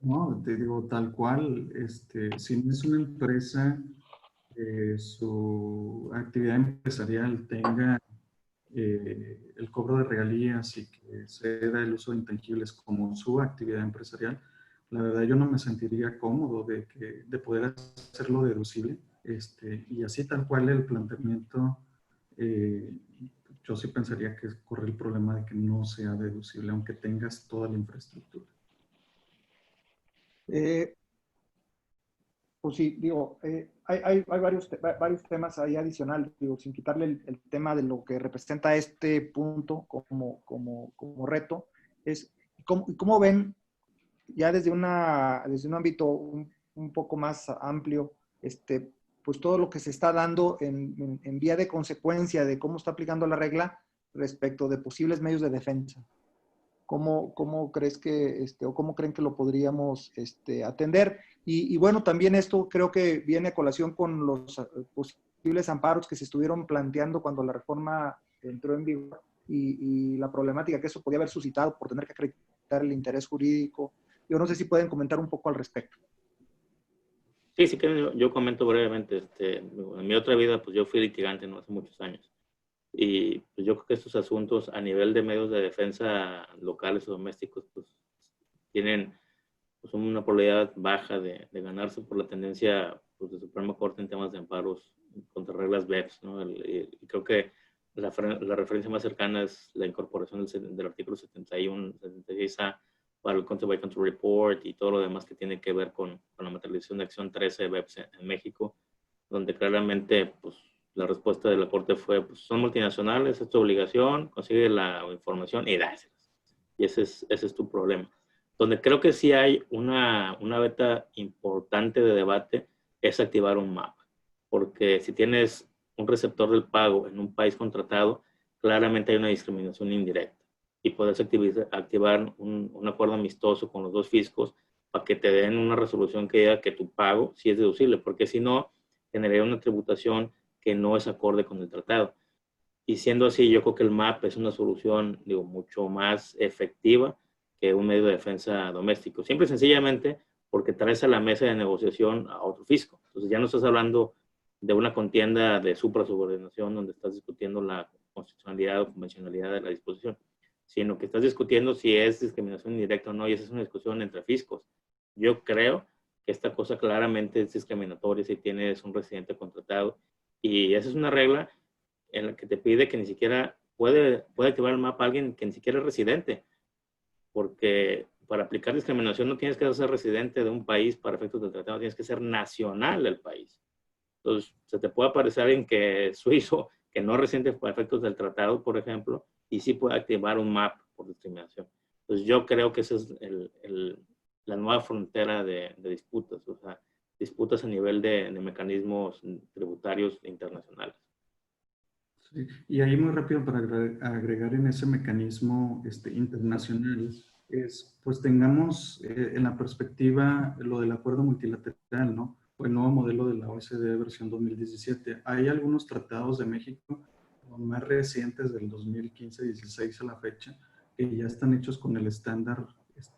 No, te digo, tal cual, si no es una empresa, su actividad empresarial tenga el cobro de regalías y que se da el uso de intangibles como su actividad empresarial, la verdad yo no me sentiría cómodo de poder hacerlo deducible. Y así tal cual el planteamiento, eh, yo sí pensaría que corre el problema de que no sea deducible, aunque tengas toda la infraestructura. Eh, Pues sí, digo, hay varios temas ahí adicionales, digo, sin quitarle el tema de lo que representa este punto como reto, es cómo ven ya desde un ámbito un poco más amplio, pues todo lo que se está dando en vía de consecuencia de cómo está aplicando la regla respecto de posibles medios de defensa. ¿Cómo crees que, o cómo creen que lo podríamos atender? Y bueno, también esto creo que viene a colación con los posibles amparos que se estuvieron planteando cuando la reforma entró en vigor y la problemática que eso podía haber suscitado por tener que acreditar el interés jurídico. Yo no sé si pueden comentar un poco al respecto. Sí, sí que yo comento brevemente. En mi otra vida, pues yo fui litigante, ¿no? Hace muchos años. Y pues yo creo que estos asuntos a nivel de medios de defensa locales o domésticos, pues tienen pues, una probabilidad baja de ganarse por la tendencia pues, de Suprema Corte en temas de amparos contra reglas BEPS, ¿no? Y creo que la referencia más cercana es la incorporación del artículo 71, 76A para el Country by Country Report y todo lo demás que tiene que ver con la materialización de acción 13 BEPS en México, donde claramente pues, la respuesta de la Corte fue, pues son multinacionales, es tu obligación, consigue la información y dáselas. Y ese es tu problema. Donde creo que sí hay una beta importante de debate es activar un MAP. Porque si tienes un receptor del pago en un país contratado, claramente hay una discriminación indirecta. Y puedes activar un acuerdo amistoso con los dos fiscos para que te den una resolución que diga que tu pago sí es deducible, porque si no, generaría una tributación que no es acorde con el tratado. Y siendo así, yo creo que el MAP es una solución, digo, mucho más efectiva que un medio de defensa doméstico. Simple y sencillamente porque traes a la mesa de negociación a otro fisco. Entonces ya no estás hablando de una contienda de suprasubordinación donde estás discutiendo la constitucionalidad o convencionalidad de la disposición, sino que estás discutiendo si es discriminación indirecta o no, y esa es una discusión entre fiscos. Yo creo que esta cosa claramente es discriminatoria si tienes un residente contratado, y esa es una regla en la que te pide que ni siquiera puede activar el mapa a alguien que ni siquiera es residente, porque para aplicar discriminación no tienes que ser residente de un país para efectos del tratado, tienes que ser nacional del país. Entonces, se te puede aparecer alguien que es suizo, que no es residente para efectos del tratado, por ejemplo, y sí puede activar un MAP por discriminación. Entonces, yo creo que esa es la nueva frontera de disputas, o sea, disputas a nivel de mecanismos tributarios internacionales. Sí, y ahí muy rápido para agregar en ese mecanismo internacional, pues tengamos en la perspectiva lo del acuerdo multilateral, ¿no? O el nuevo modelo de la OECD versión 2017. Hay algunos tratados de México más recientes del 2015-16 a la fecha que ya están hechos con el estándar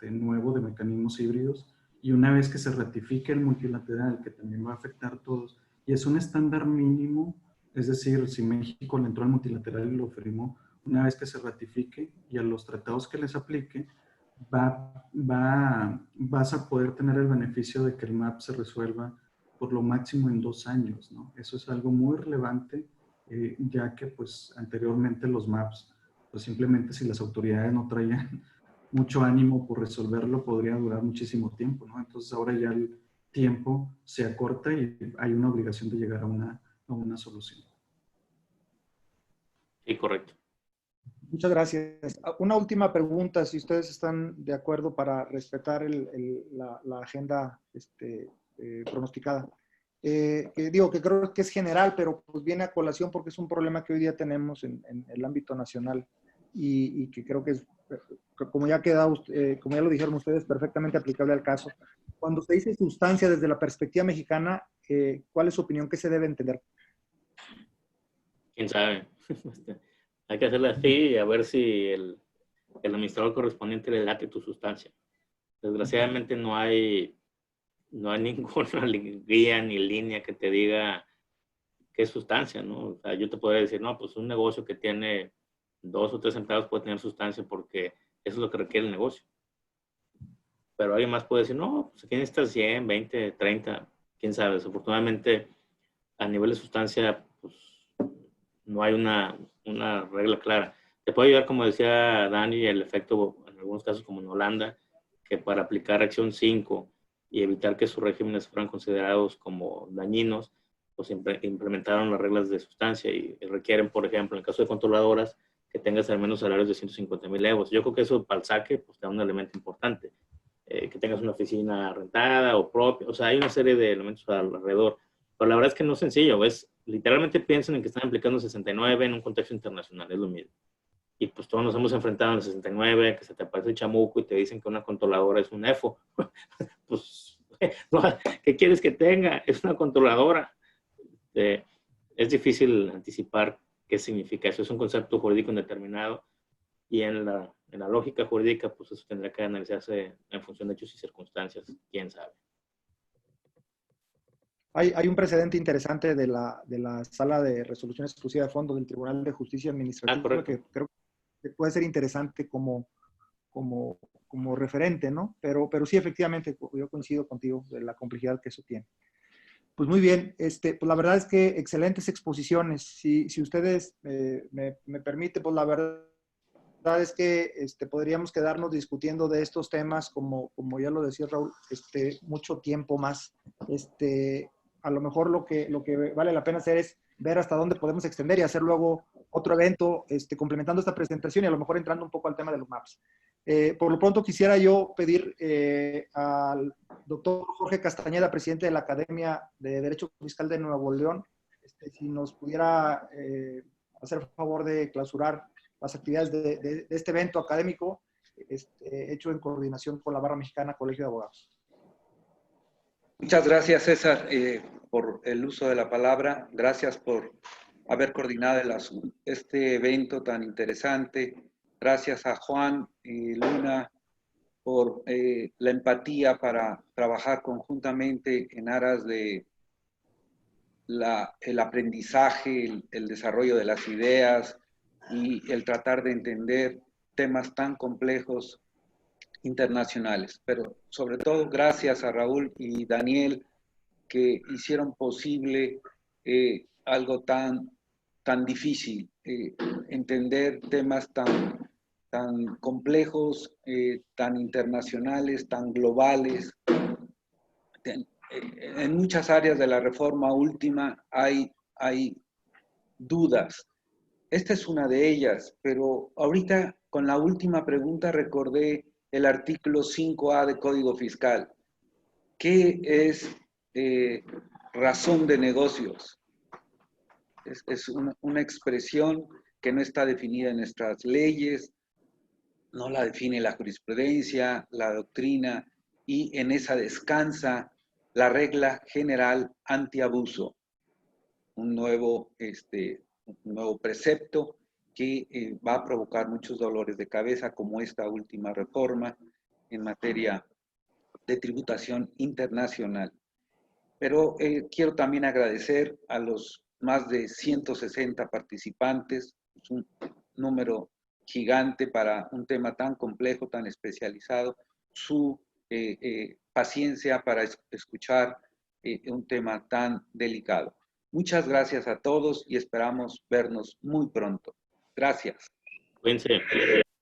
nuevo de mecanismos híbridos, y una vez que se ratifique el multilateral, que también va a afectar a todos, y es un estándar mínimo. Es decir, si México le entró al multilateral y lo firmó, una vez que se ratifique y a los tratados que les aplique, vas a poder tener el beneficio de que el MAP se resuelva por lo máximo en 2 años, ¿no? Eso es algo muy relevante, ya que pues anteriormente los MAPs, pues simplemente si las autoridades no traían mucho ánimo por resolverlo, podría durar muchísimo tiempo, ¿no? Entonces ahora ya el tiempo se acorta y hay una obligación de llegar a una solución. Sí, correcto. Muchas gracias. Una última pregunta, si ustedes están de acuerdo para respetar la agenda pronosticada. Que digo que creo que es general, pero pues viene a colación porque es un problema que hoy día tenemos en el ámbito nacional y que creo que es, como ya como ya lo dijeron ustedes, perfectamente aplicable al caso. Cuando se dice sustancia desde la perspectiva mexicana, ¿cuál es su opinión? ¿Qué se debe entender? ¿Quién sabe? Hay que hacerla así y a ver si el administrador correspondiente le late tu sustancia. Desgraciadamente no hay ninguna guía ni línea que te diga qué es sustancia, ¿no? O sea, yo te podría decir, no, pues un negocio que tiene 2 o 3 empleados puede tener sustancia porque eso es lo que requiere el negocio. Pero alguien más puede decir, no, pues aquí necesitas 100, 20, 30, quién sabe. Desafortunadamente, a nivel de sustancia, pues no hay una regla clara. Te puede ayudar, como decía Dani, el efecto, en algunos casos como en Holanda, que para aplicar acción 5 y evitar que sus regímenes fueran considerados como dañinos, pues implementaron las reglas de sustancia y requieren, por ejemplo, en el caso de controladoras, que tengas al menos salarios de 150,000 euros. Yo creo que eso para el saque pues, te da un elemento importante. Que tengas una oficina rentada o propia, o sea, hay una serie de elementos alrededor. Pero la verdad es que no es sencillo, es literalmente piensan en que están aplicando 69 en un contexto internacional, es lo mismo. Y pues todos nos hemos enfrentado en el 69, que se te aparece el chamuco y te dicen que una controladora es un EFO. Pues, no, ¿qué quieres que tenga? Es una controladora. Es difícil anticipar qué significa eso. Es un concepto jurídico indeterminado y en la lógica jurídica, pues eso tendrá que analizarse en función de hechos y circunstancias, quién sabe. Hay un precedente interesante de la Sala de Resolución Exclusiva de Fondos del Tribunal de Justicia Administrativa que creo que puede ser interesante como referente, ¿no? Pero sí, efectivamente, yo coincido contigo de la complejidad que eso tiene. Pues muy bien, pues la verdad es que excelentes exposiciones. Si ustedes me permiten, pues la verdad es que podríamos quedarnos discutiendo de estos temas, como ya lo decía Raúl, mucho tiempo más. A lo mejor lo que vale la pena hacer es ver hasta dónde podemos extender y hacer luego otro evento complementando esta presentación y a lo mejor entrando un poco al tema de los maps. Por lo pronto quisiera yo pedir al doctor Jorge Castañeda, presidente de la Academia de Derecho Fiscal de Nuevo León, si nos pudiera hacer el favor de clausurar las actividades de este evento académico hecho en coordinación con la Barra Mexicana Colegio de Abogados. Muchas gracias, César, por el uso de la palabra. Gracias por haber coordinado este evento tan interesante. Gracias a Juan y Luna por la empatía para trabajar conjuntamente en aras de el aprendizaje, el desarrollo de las ideas y el tratar de entender temas tan complejos internacionales. Pero sobre todo gracias a Raúl y Daniel que hicieron posible algo tan difícil, entender temas tan complejos, tan internacionales, tan globales. En muchas áreas de la reforma última hay dudas. Esta es una de ellas, pero ahorita con la última pregunta recordé el artículo 5A de Código Fiscal. ¿Qué es razón de negocios? Es una expresión que no está definida en nuestras leyes, no la define la jurisprudencia, la doctrina, y en esa descansa la regla general antiabuso, un nuevo precepto que va a provocar muchos dolores de cabeza, como esta última reforma en materia de tributación internacional. Pero quiero también agradecer a los más de 160 participantes, es un número gigante para un tema tan complejo, tan especializado, su paciencia para escuchar un tema tan delicado. Muchas gracias a todos y esperamos vernos muy pronto. Gracias. Cuídense.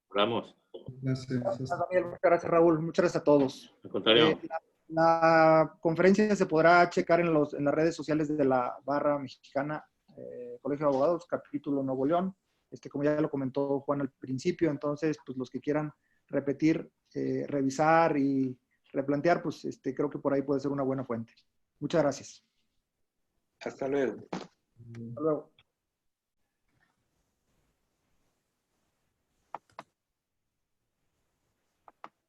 Hablamos. Gracias. Daniel, muchas gracias, Raúl. Muchas gracias a todos. Al contrario. La conferencia se podrá checar en las redes sociales de la Barra Mexicana Colegio de Abogados, capítulo Nuevo León. Como ya lo comentó Juan al principio, entonces, pues los que quieran repetir, revisar y replantear, pues creo que por ahí puede ser una buena fuente. Muchas gracias. Hasta luego. Hasta luego.